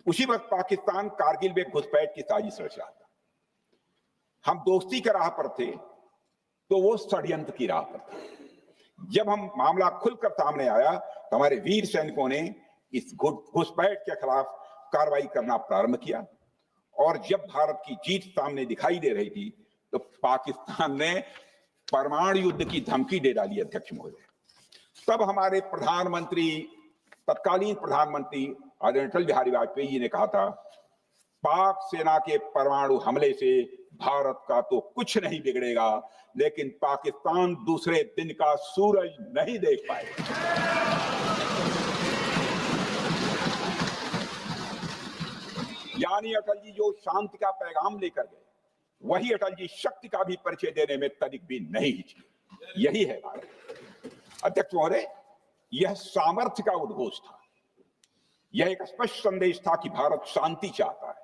उसी वक्त पाकिस्तान कारगिल में घुसपैठ की साजिश रच रहा था। हम दोस्ती के राह पर थे तो वो षड्यंत्र की राह पर थे। जब हम मामला खुलकर सामने आया तो हमारे वीर सैनिकों ने इस घुसपैठ के खिलाफ कार्रवाई करना प्रारंभ किया और जब भारत की जीत सामने दिखाई दे रही थी तो पाकिस्तान ने परमाणु युद्ध की धमकी दे डाली। अध्यक्ष महोदय, तब हमारे प्रधानमंत्री, तत्कालीन प्रधानमंत्री आदरणीय अटल बिहारी वाजपेयी जी ने कहा था, पाक सेना के परमाणु हमले से भारत का तो कुछ नहीं बिगड़ेगा, लेकिन पाकिस्तान दूसरे दिन का सूरज नहीं देख पाएगा। यानी अटल जी जो शांति का पैगाम लेकर गए, वही अटल जी शक्ति का भी परिचय देने में तनिक भी नहीं हिचके। यही है भारत। अध्यक्ष महोदय, यह सामर्थ्य का उद्घोष था। यह एक स्पष्ट संदेश था कि भारत शांति चाहता है,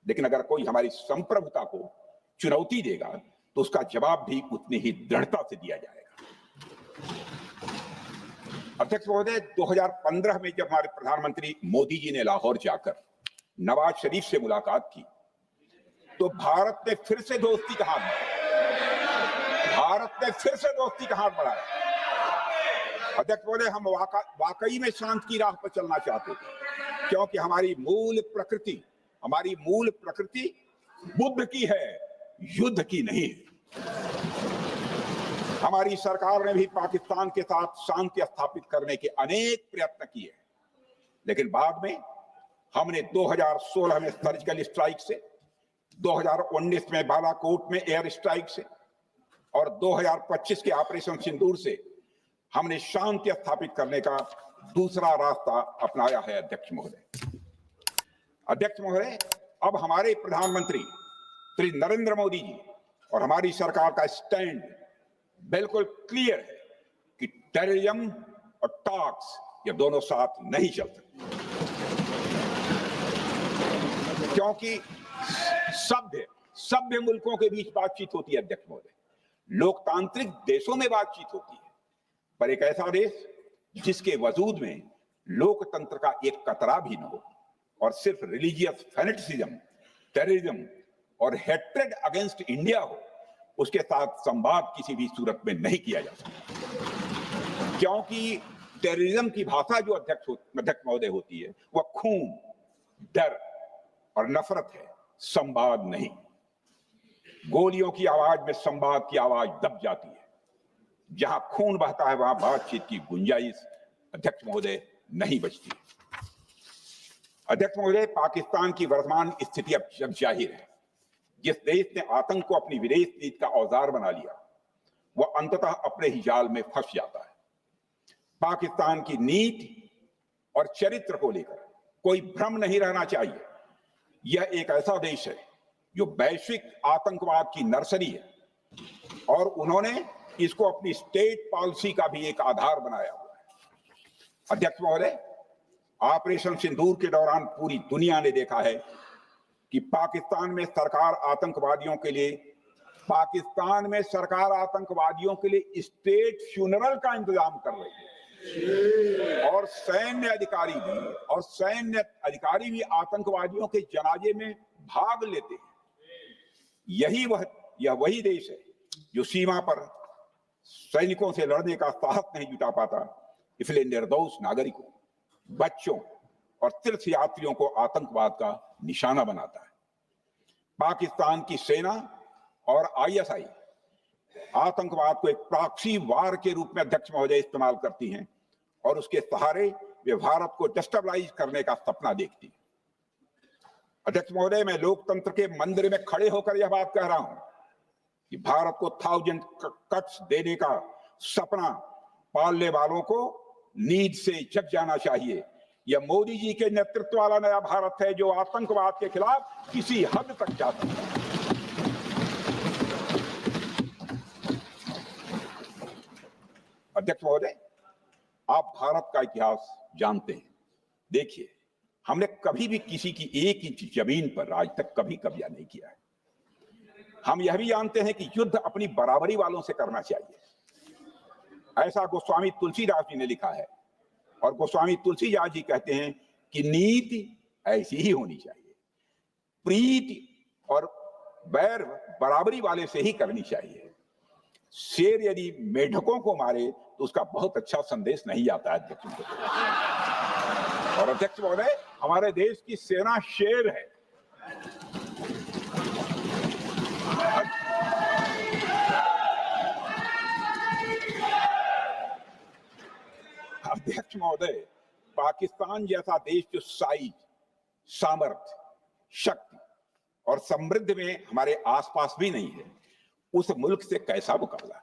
लेकिन अगर कोई हमारी संप्रभुता को चुनौती देगा तो उसका जवाब भी उतनी ही दृढ़ता से दिया जाएगा। अध्यक्ष महोदय, 2015 में जब हमारे प्रधानमंत्री मोदी जी ने लाहौर जाकर नवाज शरीफ से मुलाकात की तो भारत ने फिर से दोस्ती का हाथ बढ़ाया। अध्यक्ष महोदय, हम वाकई में शांति की राह पर चलना चाहते थे, क्योंकि हमारी मूल प्रकृति बुद्ध की है, युद्ध की नहीं है। हमारी सरकार ने भी पाकिस्तान के साथ शांति स्थापित करने के अनेक प्रयत्न किए, लेकिन बाद में हमने 2016 में सर्जिकल स्ट्राइक से, 2019 में बालाकोट में एयर स्ट्राइक से और 2025 के ऑपरेशन सिंदूर से हमने शांति स्थापित करने का दूसरा रास्ता अपनाया है। अध्यक्ष महोदय, अब हमारे प्रधानमंत्री श्री नरेंद्र मोदी जी और हमारी सरकार का स्टैंड बिल्कुल क्लियर है कि टेररिज्म और टॉक्स ये दोनों साथ नहीं चल सकते, क्योंकि सभ्य मुल्कों के बीच बातचीत होती है। अध्यक्ष महोदय, लोकतांत्रिक देशों में बातचीत होती है, पर एक ऐसा देश जिसके वजूद में लोकतंत्र का एक कतरा भी न हो और सिर्फ रिलीजियस फैनेटिसिज्म, टेररिज्म और हेट्रेड अगेंस्ट इंडिया हो, उसके साथ संवाद किसी भी सूरत में नहीं किया जा सकता, क्योंकि टेररिज्म की भाषा जो अध्यक्ष महोदय होती है वह खून, डर और नफरत है, संवाद नहीं। गोलियों की आवाज में संवाद की आवाज दब जाती है। जहां खून बहता है वहां बातचीत की गुंजाइश अध्यक्ष महोदय नहीं बचती। अध्यक्ष महोदय, पाकिस्तान की वर्तमान स्थिति अब जग जाहिर है। जिस देश ने आतंक को अपनी विदेश नीति का औजार बना लिया, वह अंततः अपने ही जाल में फंस जाता है। पाकिस्तान की नीति और चरित्र को लेकर कोई भ्रम नहीं रहना चाहिए। यह एक ऐसा देश है जो वैश्विक आतंकवाद की नर्सरी है और उन्होंने इसको अपनी स्टेट पॉलिसी का भी एक आधार बनाया हुआ है। अध्यक्ष महोदय, ऑपरेशन सिंदूर के दौरान पूरी दुनिया ने देखा है कि पाकिस्तान में सरकार आतंकवादियों के लिए स्टेट फ्यूनरल का इंतजाम कर रही है और सैन्य अधिकारी भी आतंकवादियों के जनाजे में भाग लेते हैं। यह वही देश है जो सीमा पर सैनिकों से लड़ने का साहस नहीं जुटा पाता, इसलिए निर्दोष नागरिकों, बच्चों और तीर्थ यात्रियों को आतंकवाद का निशाना बनाता है। पाकिस्तान की सेना और आईएसआई आतंकवाद को एक प्रॉक्सी वार के रूप में अध्यक्ष महोदय इस्तेमाल करती हैं और उसके सहारे वे भारत को डिस्टेबलाइज करने का सपना देखती है। अध्यक्ष महोदय, मैं लोकतंत्र के मंदिर में खड़े होकर यह बात कह रहा हूं कि भारत को 1000 कट्स देने का सपना पालने वालों को नींद से जग जाना चाहिए। यह मोदी जी के नेतृत्व वाला नया भारत है जो आतंकवाद के खिलाफ किसी हद तक जा सकता है। अध्यक्ष महोदय, आप भारत का इतिहास जानते हैं। देखिए, हमने कभी भी किसी की एक इंच जमीन पर आज तक कभी कब्जा नहीं किया है। हम यह भी जानते हैं कि युद्ध अपनी बराबरी वालों से करना चाहिए। ऐसा गोस्वामी तुलसीदास जी ने लिखा है और गोस्वामी तुलसीदास जी कहते हैं कि नीति ऐसी ही होनी चाहिए, प्रीति और बैर बराबरी वाले से ही करनी चाहिए। शेर यदि मेढकों को मारे तो उसका बहुत अच्छा संदेश नहीं आता है अध्यक्ष। और अध्यक्ष महोदय, हमारे देश की सेना शेर है। अध्यक्ष महोदय, पाकिस्तान जैसा देश जो साइज, सामर्थ्य, शक्ति और समृद्धि में हमारे आसपास भी नहीं है, उस मुल्क से कैसा मुकाबला?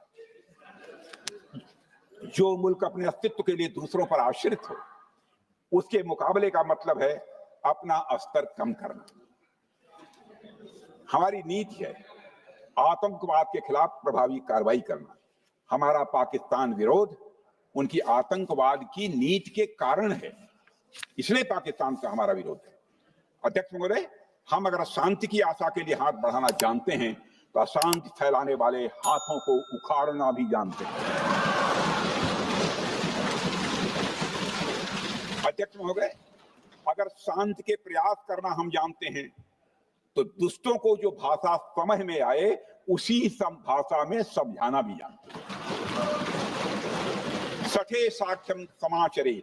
जो मुल्क अपने अस्तित्व के लिए दूसरों पर आश्रित हो, उसके मुकाबले का मतलब है अपना स्तर कम करना। हमारी नीति है आतंकवाद के खिलाफ प्रभावी कार्रवाई करना। हमारा पाकिस्तान विरोध उनकी आतंकवाद की नीति के कारण है, इसलिए पाकिस्तान का हमारा विरोध है। अध्यक्ष महोदय, हम अगर शांति की आशा के लिए हाथ बढ़ाना जानते हैं तो अशांति फैलाने वाले हाथों को उखाड़ना भी जानते हैं। अध्यक्ष महोदय, अगर शांति के प्रयास करना हम जानते हैं तो दुष्टों को जो भाषा समझ में आए उसी भाषा में समझाना भी जानते हैं। सठे साक्ष्यम समाचरे,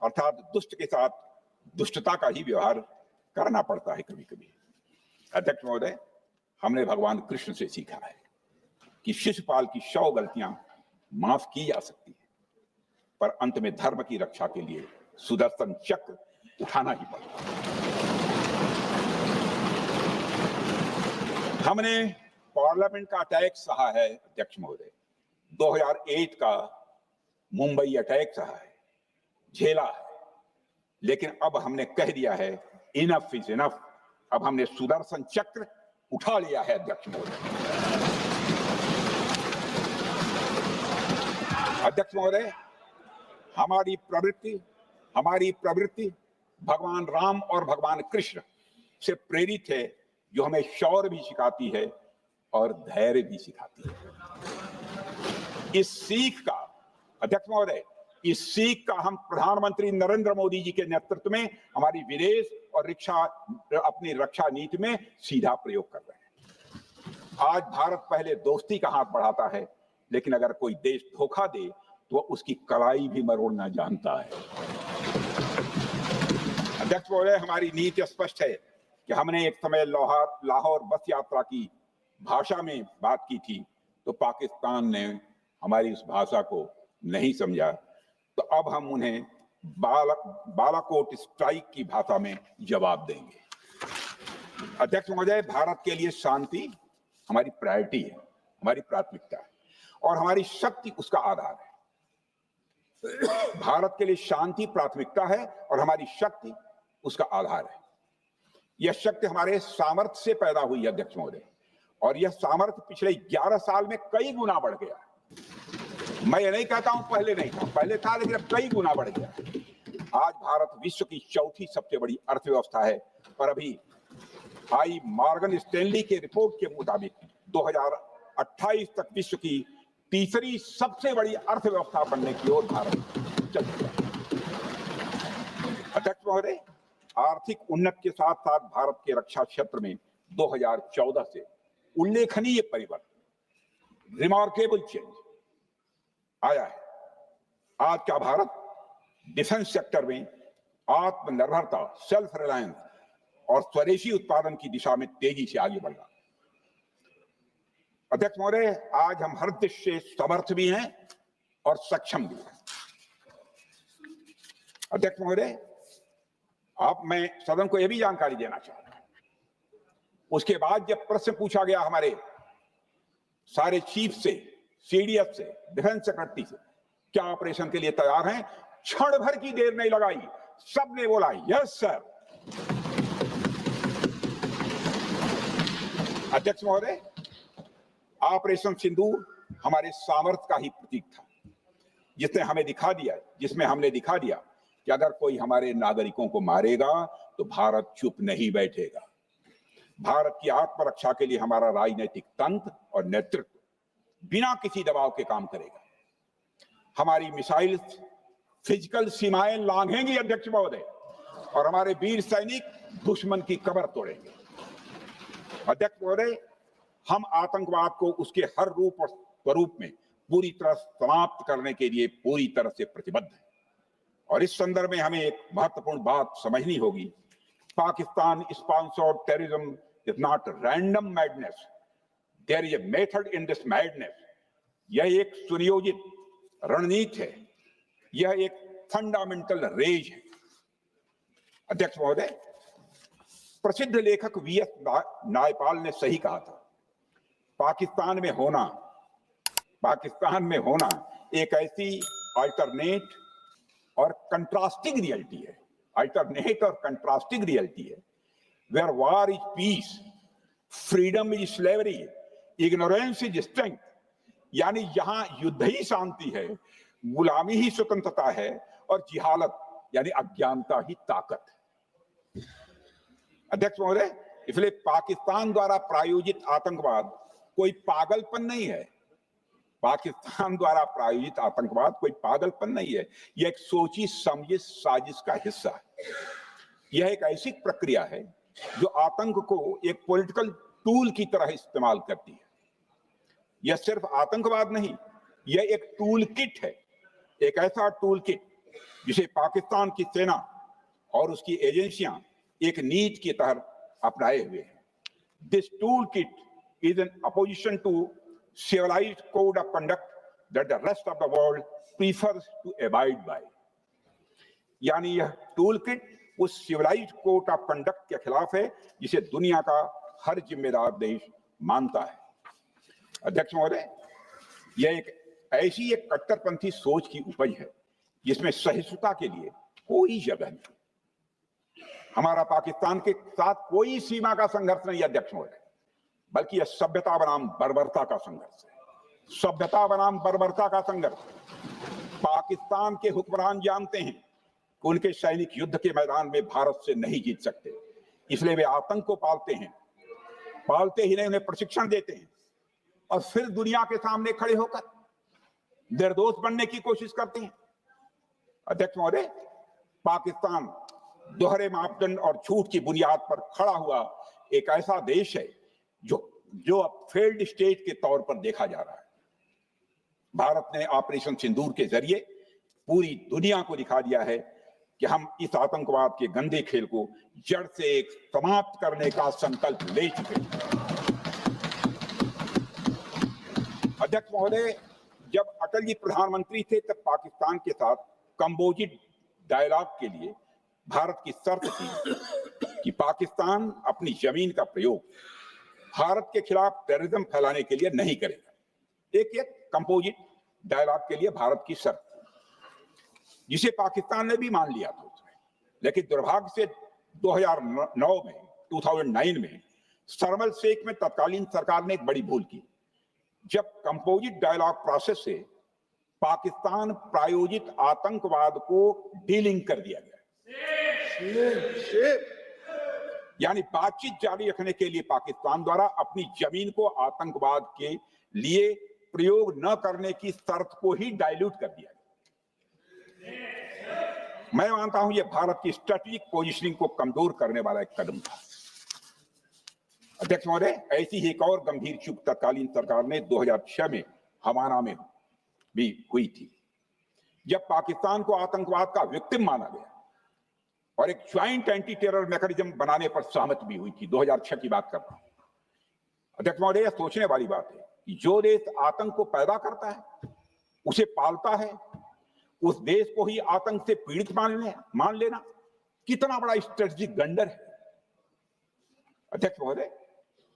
अर्थात दुष्ट के साथ दुष्टता का ही व्यवहार करना पड़ता है कभी कभी। अध्यक्ष महोदय, हमने भगवान कृष्ण से सीखा है कि शिशुपाल की 100 गलतियां माफ की जा सकती है, पर अंत में धर्म की रक्षा के लिए सुदर्शन चक्र उठाना ही पड़ता है। हमने पार्लियामेंट का अटैक सहा है अध्यक्ष महोदय, 2008 का मुंबई अटैक सहा है, झेला है, लेकिन अब हमने कह दिया है इनफ इज इनफ। अब हमने सुदर्शन चक्र उठा लिया है अध्यक्ष महोदय। अध्यक्ष महोदय, हमारी प्रवृत्ति भगवान राम और भगवान कृष्ण से प्रेरित है, जो हमें शौर्य भी सिखाती है और धैर्य भी सिखाती है। इस सीख का अध्यक्ष महोदय, इस सीख का हम प्रधानमंत्री नरेंद्र मोदी जी के नेतृत्व में हमारी विदेश और अपनी रक्षा नीति में सीधा प्रयोग कर रहे हैं। आज भारत पहले दोस्ती का हाथ बढ़ाता है, लेकिन अगर कोई देश धोखा दे तो उसकी कलाई भी मरोड़ना जानता है। अध्यक्ष महोदय, हमारी नीति स्पष्ट है कि हमने एक समय लाहौर बस यात्रा की भाषा में बात की थी, तो पाकिस्तान ने हमारी उस भाषा को नहीं समझा, तो अब हम उन्हें बालाकोट स्ट्राइक की भाषा में जवाब देंगे। अध्यक्ष महोदय, भारत के लिए शांति हमारी प्रायोरिटी है, हमारी प्राथमिकता है और हमारी शक्ति उसका आधार है। भारत के लिए शांति प्राथमिकता है और हमारी शक्ति उसका आधार है। यह शक्ति हमारे सामर्थ्य से पैदा हुई है अध्यक्ष महोदय, और यह सामर्थ्य पिछले 11 साल में कई गुना बढ़ गया। मैं ये नहीं कहता हूं पहले नहीं था, पहले था, लेकिन अब कई गुना बढ़ गया। आज भारत विश्व की चौथी सबसे बड़ी अर्थव्यवस्था है और अभी आई मॉर्गन स्टैनली के रिपोर्ट के मुताबिक 2028 तक विश्व की तीसरी सबसे बड़ी अर्थव्यवस्था बनने की ओर भारत चल रहा है। अध्यक्ष महोदय, आर्थिक उन्नति के साथ साथ भारत के रक्षा क्षेत्र में 2014 से उल्लेखनीय परिवर्तन, रिमार्केबल चेंज आया है। आज का भारत डिफेंस सेक्टर में आत्मनिर्भरता, सेल्फ रिलायंस और स्वदेशी उत्पादन की दिशा में तेजी से आगे बढ़ रहा है। अध्यक्ष महोदय, आज हम हर दृष्टि से समर्थ भी हैं और सक्षम भी हैं। अध्यक्ष महोदय, मैं सदन को यह भी जानकारी देना चाहता हूं, उसके बाद जब प्रश्न पूछा गया हमारे सारे चीफ से, सीडीएफ से, डिफेंस सेक्रेटरी से, क्या ऑपरेशन के लिए तैयार हैं, क्षण भर की देर नहीं लगाई, सबने बोला यस सर। अध्यक्ष महोदय, ऑपरेशन सिंदूर हमारे सामर्थ्य का ही प्रतीक था, जिसमें हमने दिखा दिया कि अगर कोई हमारे नागरिकों को मारेगा तो भारत चुप नहीं बैठेगा। भारत की आत्मरक्षा के लिए हमारा राजनीतिक तंत्र और नेतृत्व बिना किसी दबाव के काम करेगा। हमारी मिसाइल फिजिकल सीमाएं लांघेंगी अध्यक्ष महोदय, और हमारे वीर सैनिक दुश्मन की कमर तोड़ेंगे। अध्यक्ष महोदय, हम आतंकवाद को उसके हर रूप और स्वरूप में पूरी तरह समाप्त करने के लिए पूरी तरह से प्रतिबद्ध हैं और इस संदर्भ में हमें एक महत्वपूर्ण बात समझनी होगी। Pakistan sponsored terrorism is not random madness, there is a method in this madness. यह एक सुनियोजित रणनीति है, यह एक फंडामेंटल रेज है। अध्यक्ष महोदय, प्रसिद्ध लेखक वीएस नायपाल ने सही कहा था, पाकिस्तान में होना एक ऐसी अल्टरनेट और कंट्रास्टिंग रियलिटी है, where war is peace, freedom is slavery, ignorance is strength. यानी यहां युद्ध ही शांति है, गुलामी ही स्वतंत्रता है और जिहालत यानी अज्ञानता ही ताकत है। अध्यक्ष महोदय, इसलिए पाकिस्तान द्वारा प्रायोजित आतंकवाद कोई पागलपन नहीं है। पाकिस्तान द्वारा प्रायोजित आतंकवाद कोई पागलपन नहीं है, यह एक सोची समझी साजिश का हिस्सा है। यह एक ऐसी प्रक्रिया है जो आतंक को एक पॉलिटिकल टूल की तरह इस्तेमाल करती है। यह सिर्फ आतंकवाद नहीं, यह एक टूल किट है, एक ऐसा टूल किट जिसे पाकिस्तान की सेना और उसकी एजेंसियां एक नीति के तहत अपनाए हुए हैं। This tool kit is an opposition to civilized code of conduct that the rest of the world prefers to abide by। यानी यह टूल किट उस सिविलाइज्ड कोड ऑफ कंडक्ट के खिलाफ है जिसे दुनिया का हर जिम्मेदार देश मानता है। अध्यक्ष महोदय, यह एक कट्टरपंथी सोच की उपज है जिसमें सहिष्णुता के लिए कोई जगह नहीं। हमारा पाकिस्तान के साथ कोई सीमा का संघर्ष नहीं है अध्यक्ष महोदय, बल्कि यह सभ्यता बनाम बर्बरता का संघर्ष है। सभ्यता बनाम बर्बरता का संघर्ष। पाकिस्तान के हुक्मरान जानते हैं कि उनके सैनिक युद्ध के मैदान में भारत से नहीं जीत सकते, इसलिए वे आतंक को पालते हैं, पालते ही नहीं उन्हें प्रशिक्षण देते हैं और फिर दुनिया के सामने खड़े होकर निर्दोष बनने की कोशिश करते हैं। अध्यक्ष महोदय, पाकिस्तान दोहरे मापदंड और झूठ की बुनियाद पर खड़ा हुआ एक ऐसा देश है जो अब फेल्ड स्टेट के तौर पर देखा जा रहा है। भारत ने ऑपरेशन सिंदूर के जरिए पूरी दुनिया को दिखा दिया है कि हम इस आतंकवाद के गंदे खेल को जड़ से समाप्त करने का संकल्प ले चुके हैं। अध्यक्ष महोदय, जब अटल जी प्रधानमंत्री थे तब पाकिस्तान के साथ कंबोजिट डायलॉग के लिए भारत की शर्त थी कि पाकिस्तान अपनी जमीन का प्रयोग भारत के खिलाफ टेररिज्म फैलाने के लिए नहीं करेगा। एक कंपोजिट डायलॉग के लिए भारत की शर्त, जिसे पाकिस्तान ने भी मान लिया था उसमें। लेकिन दुर्भाग्य से 2009 में शर्म शेख में तत्कालीन सरकार ने एक बड़ी भूल की, जब कंपोजिट डायलॉग प्रोसेस से पाकिस्तान प्रायोजित आतंकवाद को डीलिंक कर दिया गया। यानी बातचीत जारी रखने के लिए पाकिस्तान द्वारा अपनी जमीन को आतंकवाद के लिए प्रयोग न करने की शर्त को ही डाइल्यूट कर दिया गया। मैं मानता हूं यह भारत की स्ट्रेटेजिक पोजीशनिंग को कमजोर करने वाला एक कदम था। अध्यक्ष महोदय, ऐसी ही एक और गंभीर चूक तत्कालीन सरकार ने 2006 में हवाना में भी हुई थी, जब पाकिस्तान को आतंकवाद का विक्टिम माना गया और एक ज्वाइंट एंटी टेरर मैकेनिज्म बनाने पर सहमति भी हुई थी। 2006 की बात कर रहा हूं। अध्यक्ष महोदय, यह सोचने वाली बात है कि जो देश आतंक को पैदा करता है, उसे पालता है, उस देश को ही आतंक से पीड़ित मान लेना कितना बड़ा स्ट्रेटेजिक ब्लंडर है। अध्यक्ष महोदय,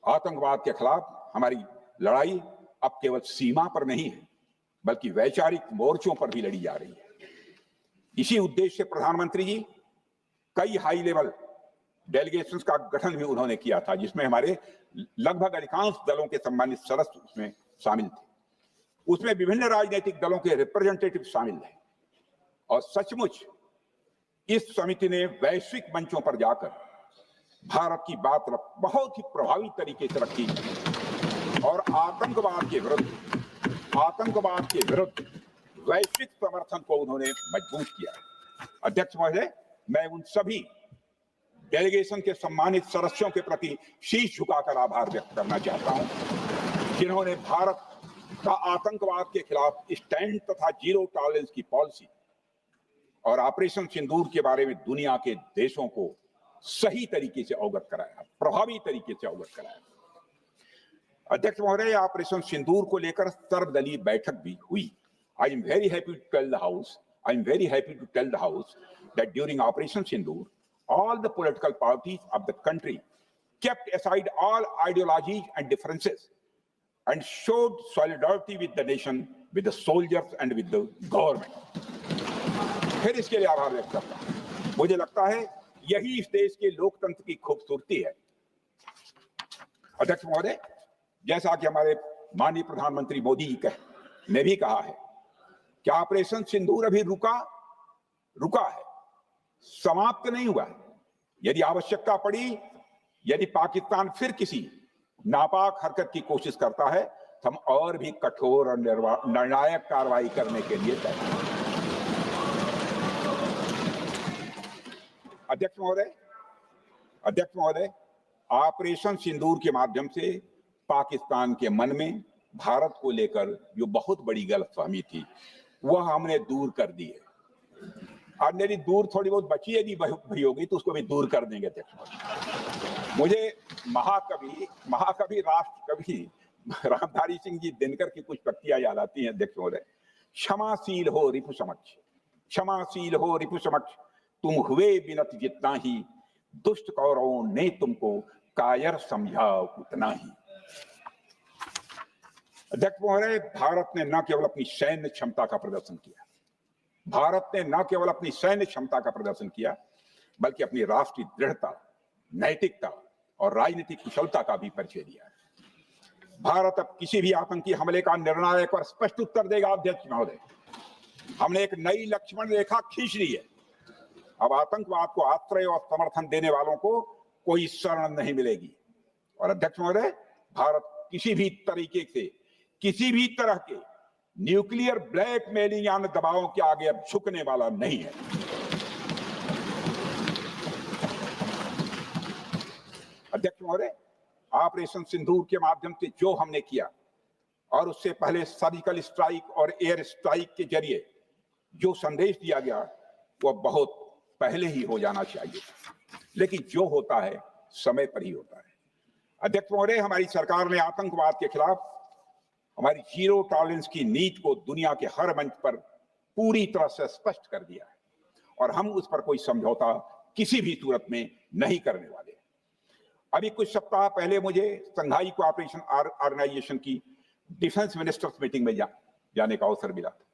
आतंकवाद के खिलाफ हमारी लड़ाई अब केवल सीमा पर नहीं है, बल्कि वैचारिक मोर्चों पर भी लड़ी जा रही है। इसी उद्देश्य से प्रधानमंत्री जी कई हाई लेवल डेलीगेशंस का गठन भी उन्होंने किया था, जिसमें हमारे लगभग अधिकांश दलों के सम्मानित सदस्य उसमें शामिल थे। उसमें विभिन्न राजनीतिक दलों के रिप्रेजेंटेटिव शामिल थे और सचमुच इस समिति ने वैश्विक मंचों पर जाकर भारत की बात बहुत ही प्रभावी तरीके से रखी और आतंकवाद के विरुद्ध वैश्विक समर्थन को उन्होंने मजबूत किया। अध्यक्ष महोदय, मैं उन सभी डेलीगेशन के सम्मानित सदस्यों के प्रति शीश झुकाकर आभार व्यक्त करना चाहता हूं, जिन्होंने भारत का आतंकवाद के खिलाफ स्टैंड तथा जीरो टॉलरेंस की पॉलिसी और ऑपरेशन सिंदूर के बारे में दुनिया के देशों को सही तरीके से अवगत कराया, प्रभावी तरीके से अवगत कराया। अध्यक्ष महोदय, ऑपरेशन सिंदूर को लेकर सर्वदलीय बैठक भी हुई। I am very happy to tell the house that during Operation Sindoor, all the political parties of the country kept aside all ideologies and differences and showed solidarity with the nation, with the soldiers and with the government. फिर इसके लिए आभार व्यक्त करता हूं। मुझे लगता है यही इस देश के लोकतंत्र की खूबसूरती है। अध्यक्ष महोदय, जैसा कि हमारे माननीय प्रधानमंत्री मोदी जी ने भी कहा है कि ऑपरेशन सिंदूर अभी रुका है, समाप्त नहीं हुआ है। यदि आवश्यकता पड़ी, यदि पाकिस्तान फिर किसी नापाक हरकत की कोशिश करता है तो हम और भी कठोर और निर्णायक कार्रवाई करने के लिए तैयार हैं। अध्यक्ष महोदय, ऑपरेशन सिंदूर के माध्यम से पाकिस्तान के मन में भारत को लेकर जो बहुत बड़ी गलतफहमी थी वह हमने दूर कर दी है। और मेरी दूर थोड़ी बहुत बची है, यदि भरी होगी तो उसको भी दूर कर देंगे। अध्यक्ष, मुझे महाकवि राष्ट्र कवि रामधारी सिंह जी दिनकर की कुछ पंक्तियां याद आती हैं। अध्यक्ष महोदय, क्षमाशील हो रिपु समक्ष तुम हुए विनत जितना ही, दुष्ट कौरवों ने तुमको कायर समझा उतना ही। अध्यक्ष महोदय, भारत ने न केवल अपनी सैन्य क्षमता का प्रदर्शन किया, बल्कि अपनी राष्ट्रीय दृढ़ता, नैतिकता और राजनीतिक कुशलता का भी परिचय दिया है। भारत अब किसी भी आतंकी हमले का निर्णायक और स्पष्ट उत्तर देगा। अध्यक्ष महोदय, हमने एक नई लक्ष्मण रेखा खींच ली है। अब आतंकवाद को आश्रय और समर्थन देने वालों को कोई शरण नहीं मिलेगी। और अध्यक्ष महोदय, भारत किसी भी तरह के न्यूक्लियर ब्लैकमेलिंग या दबावों के आगे अब झुकने वाला नहीं है। अध्यक्ष महोदय, ऑपरेशन सिंदूर के माध्यम से जो हमने किया और उससे पहले सर्जिकल स्ट्राइक और एयर स्ट्राइक के जरिए जो संदेश दिया गया वह बहुत पहले ही हो जाना चाहिए, लेकिन जो होता है समय पर ही होता है। अध्यक्ष महोदय, हमारी सरकार ने आतंकवाद के खिलाफ हमारी जीरो टॉलरेंस की नीति को दुनिया के हर मंच पर पूरी तरह से स्पष्ट कर दिया है और हम उस पर कोई समझौता किसी भी सूरत में नहीं करने वाले। अभी कुछ सप्ताह पहले मुझे शंघाई कोऑपरेशन ऑर्गेनाइजेशन की डिफेंस मिनिस्टर्स मीटिंग में जाने का अवसर मिला था।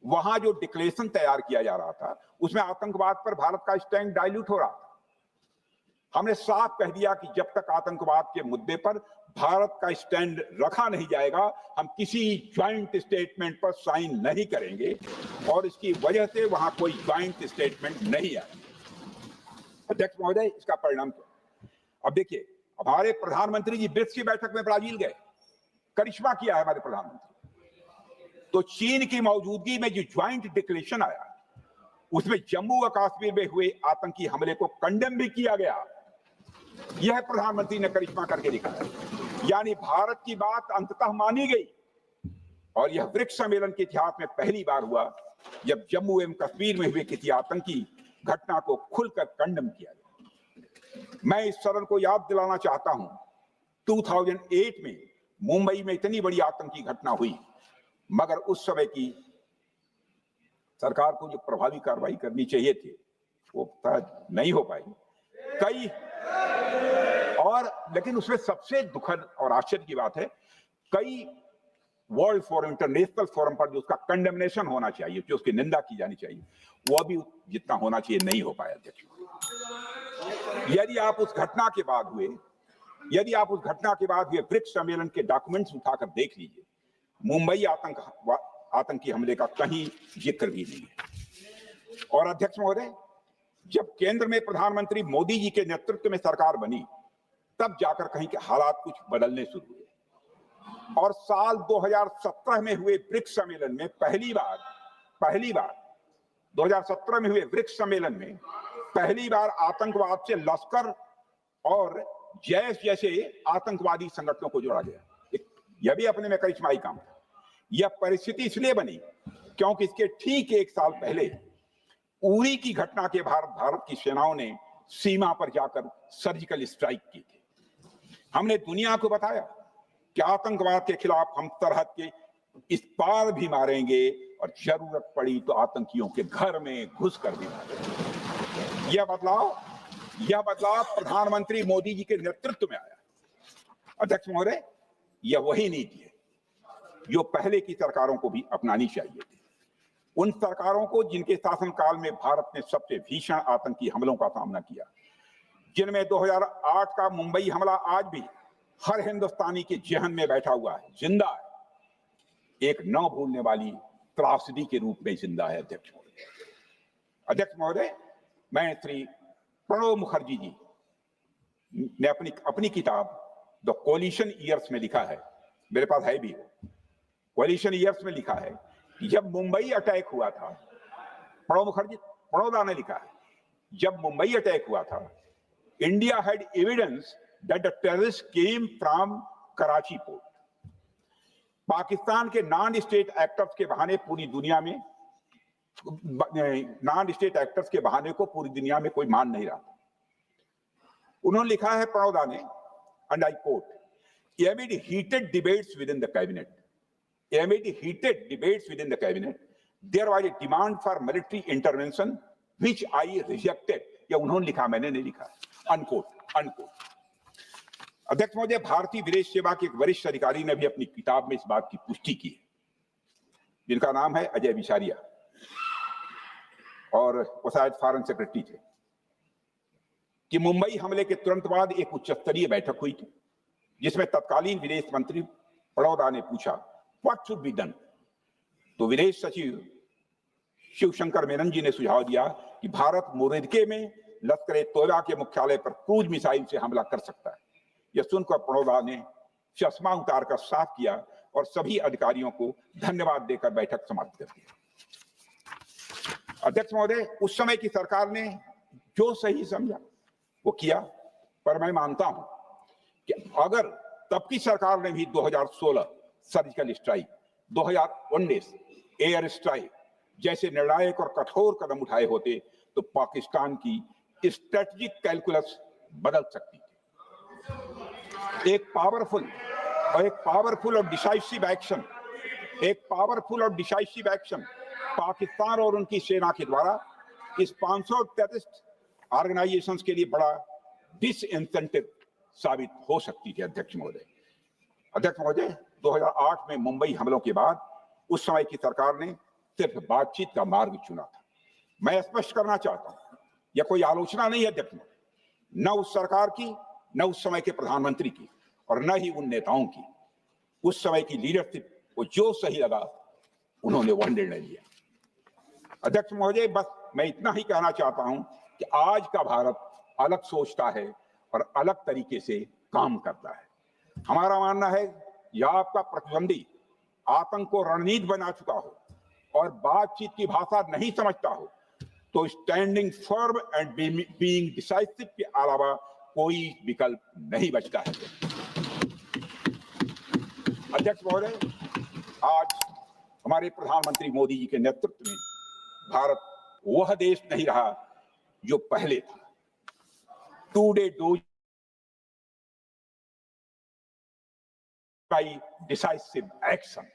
वहां जो डिक्लेरेशन तैयार किया जा रहा था उसमें आतंकवाद पर भारत का स्टैंड डाइल्यूट हो रहा था। हमने साफ कह दिया कि जब तक आतंकवाद के मुद्दे पर भारत का स्टैंड रखा नहीं जाएगा, हम किसी ज्वाइंट स्टेटमेंट पर साइन नहीं करेंगे और इसकी वजह से वहां कोई ज्वाइंट स्टेटमेंट नहीं आए। अध्यक्ष महोदय, इसका परिणाम क्या? अब देखिए, हमारे प्रधानमंत्री जी ब्रिक्स की बैठक में ब्राजील गए, करिश्मा किया है हमारे प्रधानमंत्री। तो चीन की मौजूदगी में जो ज्वाइंट डिक्लेरेशन आया उसमें जम्मू और कश्मीर में हुए आतंकी हमले को कंडेम भी किया गया। यह प्रधानमंत्री ने करिश्मा करके दिखाया, यानी भारत की बात अंततः मानी गई। और यह ब्रिक्स सम्मेलन के इतिहास में पहली बार हुआ जब जम्मू एवं कश्मीर में हुए किसी आतंकी घटना को खुलकर कंडेम किया गया। मैं इस सदन को याद दिलाना चाहता हूं, 2008 में मुंबई में इतनी बड़ी आतंकी घटना हुई, मगर उस समय की सरकार को जो प्रभावी कार्रवाई करनी चाहिए थी वो नहीं हो पाई। लेकिन उसमें सबसे दुखद और आश्चर्य की बात है, कई वर्ल्ड फोरम, इंटरनेशनल फोरम पर जो उसका कंडेमनेशन होना चाहिए, जो उसकी निंदा की जानी चाहिए, वह भी जितना होना चाहिए नहीं हो पाया। अध्यक्ष, यदि आप उस घटना के बाद हुए ब्रिक्स सम्मेलन के डॉक्यूमेंट्स उठाकर देख लीजिए, मुंबई आतंकी हमले का कहीं जिक्र भी नहीं है। और अध्यक्ष महोदय, जब केंद्र में प्रधानमंत्री मोदी जी के नेतृत्व में सरकार बनी, तब जाकर कहीं के हालात कुछ बदलने शुरू हुए और साल 2017 में हुए ब्रिक्स सम्मेलन में पहली बार 2017 में हुए ब्रिक्स सम्मेलन में पहली बार आतंकवाद से लश्कर और जैश जैसे आतंकवादी संगठनों को जोड़ा गया। यह भी अपने में करिश्माई काम था। यह परिस्थिति इसलिए बनी क्योंकि इसके ठीक एक साल पहले उरी की घटना के भारत की सेनाओं ने सीमा पर जाकर सर्जिकल स्ट्राइक की थी। हमने दुनिया को बताया कि आतंकवाद के खिलाफ हम सरहद के इस पार भी मारेंगे और जरूरत पड़ी तो आतंकियों के घर में घुसकर भी मारेंगे। यह बदलाव प्रधानमंत्री मोदी जी के नेतृत्व में आया। अध्यक्ष महोदय, यह वही नीति है जो पहले की सरकारों को भी अपनानी चाहिए थी। उन सरकारों को जिनके शासनकाल में भारत ने सबसे भीषण आतंकी हमलों का सामना किया, जिनमें 2008 का मुंबई हमला आज भी हर हिंदुस्तानी के जहन में बैठा हुआ है, जिंदा है, एक न भूलने वाली त्रासदी के रूप में जिंदा है। अध्यक्ष महोदय, मैं श्री प्रणब मुखर्जी जी ने अपनी किताब द कोलिशन ईयर्स में लिखा है, मेरे पास है भी, कोलिशन ईयर्स में लिखा है कि जब मुंबई अटैक हुआ था, प्रणब ने लिखा है, जब मुंबई अटैक हुआ था, India had evidence that the terrorist came from Karachi port. Pakistan के नॉन स्टेट एक्टर्स के बहाने पूरी दुनिया में को पूरी दुनिया में कोई मान नहीं रहा था। उन्होंने लिखा है प्रणब ने, and I quote, amid heated debates within the cabinet, there was a demand for military intervention which I rejected. या उन्होंने लिखा, मैंने नहीं लिखा, अनकोट। अध्यक्ष महोदय, भारतीय विदेश सेवा के एक वरिष्ठ अधिकारी ने भी अपनी किताब में इस बात की पुष्टि की है, जिनका नाम है अजय बिसारिया, और वो शायद फॉरेन सेक्रेटरी थे, कि मुंबई हमले के तुरंत बाद एक उच्च स्तरीय बैठक हुई थी जिसमें तत्कालीन विदेश मंत्री प्रणब ने पूछा व्हाट शुड बी डन। तो विदेश सचिव शिवशंकर मेनन जी ने सुझाव दिया कि भारत मोरदके में लश्कर ए तोयबा के मुख्यालय पर क्रूज मिसाइल से हमला कर सकता है। यह सुनकर प्रणब ने चश्मा उतारकर साफ किया और सभी अधिकारियों को धन्यवाद देकर बैठक समाप्त कर दी। अध्यक्ष महोदय, उस समय की सरकार ने जो सही समझा वो किया, पर मैं मानता हूं कि अगर तब की सरकार ने भी 2016 सर्जिकल स्ट्राइक, 2019 एयर स्ट्राइक जैसे निर्णायक और कठोर कदम उठाए होते तो पाकिस्तान की स्ट्रेटेजिक कैलकुलस बदल सकती थी। एक पावरफुल और डिसाइसिव एक्शन पाकिस्तान और उनकी सेना के द्वारा इस 500 टेररिस्ट ऑर्गेनाइजेशंस के लिए बड़ा डिसइंसेंटिव साबित हो सकती है। अध्यक्ष महोदय, 2008 में मुंबई हमलों के बाद उस समय की सरकार ने सिर्फ बातचीत का मार्ग चुना था। मैं स्पष्ट करना चाहता हूं, यह कोई आलोचना नहीं है अध्यक्ष महोदय, न उस सरकार की, न उस समय के प्रधानमंत्री की, और न ही उन नेताओं की। उस समय की लीडरशिप को जो सही लगा उन्होंने वह निर्णय लिया। अध्यक्ष महोदय, बस मैं इतना ही कहना चाहता हूं कि आज का भारत अलग सोचता है और अलग तरीके से काम करता है। हमारा मानना है यह आपका प्रतिद्वंदी आतंक को रणनीति बना चुका हो और बातचीत की भाषा नहीं समझता हो तो standing firm and being decisive के अलावा कोई विकल्प नहीं बचता है। अध्यक्ष महोदय, आज हमारे प्रधानमंत्री मोदी जी के नेतृत्व में भारत वह देश नहीं रहा जो पहले था। Today dose by decisive action.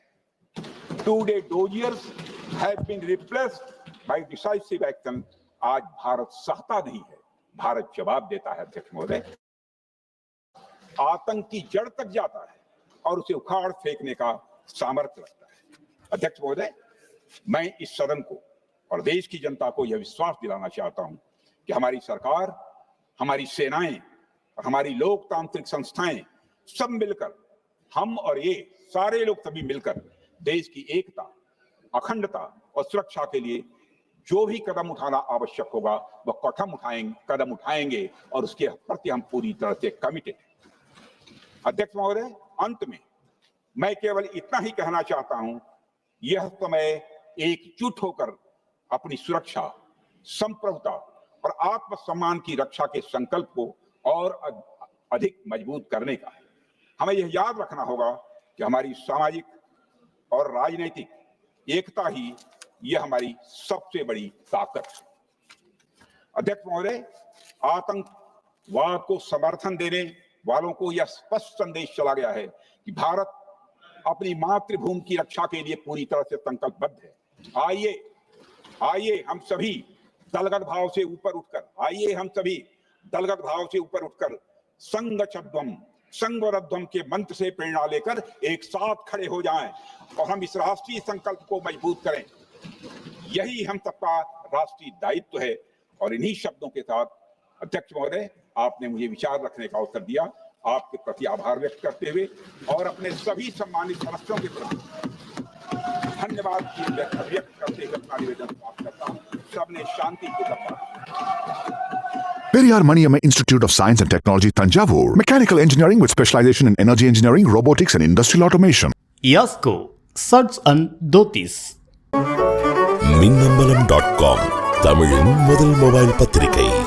Today doziers have been replaced by decisive action. आज भारत सहता नहीं है, भारत जवाब देता है। अध्यक्ष महोदय, आतंक की जड़ तक जाता है और उसे उखाड़ फेंकने का सामर्थ्य रखता है। अध्यक्ष महोदय, मैं इस सदन को और देश की जनता को यह विश्वास दिलाना चाहता हूं कि हमारी सरकार, हमारी सेनाएं और हमारी लोकतांत्रिक संस्थाएं सब मिलकर, हम और ये सारे लोग सभी मिलकर देश की एकता, अखंडता और सुरक्षा के लिए जो भी कदम उठाना आवश्यक होगा वह कदम उठाएंगे और उसके प्रति हम पूरी तरह से कमिटेड हैं। अध्यक्ष महोदय, अंत में मैं केवल इतना ही कहना चाहता हूं, यह समय एकजुट होकर अपनी सुरक्षा, संप्रभुता और आत्मसम्मान की रक्षा के संकल्प को और अधिक मजबूत करने का है। हमें यह याद रखना होगा कि हमारी सामाजिक और राजनीतिक एकता ही यह हमारी सबसे बड़ी ताकत है। अध्यक्ष महोदय, आतंकवाद को समर्थन देने वालों को यह स्पष्ट संदेश चला गया है कि भारत अपनी मातृभूमि की रक्षा के लिए पूरी तरह से संकल्पबद्ध है। आइए हम सभी दलगत भाव से ऊपर उठकर संघवरध्वम के मंत्र से प्रेरणा लेकर एक साथ खड़े हो जाएं और हम इस राष्ट्रीय संकल्प को मजबूत करें। यही हम सबका राष्ट्रीय दायित्व है। और इन्हीं शब्दों के साथ अध्यक्ष महोदय, आपने मुझे विचार रखने का अवसर दिया, आपके प्रति आभार व्यक्त करते हुए और अपने सभी सम्मानित सदस्यों के प्रति धन्यवाद व्यक्त करते हुए अपना निवेदन समाप्त करता हूँ। सबने शांति पूर्वक Periyar Maniamma Institute of Science and Technology, Tanjavur. Mechanical engineering with specialization in energy engineering, robotics, and industrial automation. Yasko Shirts and Dhotis. மின்னம்பலம்.com தமிழின் முதல் மொபைல் பத்திரிகை.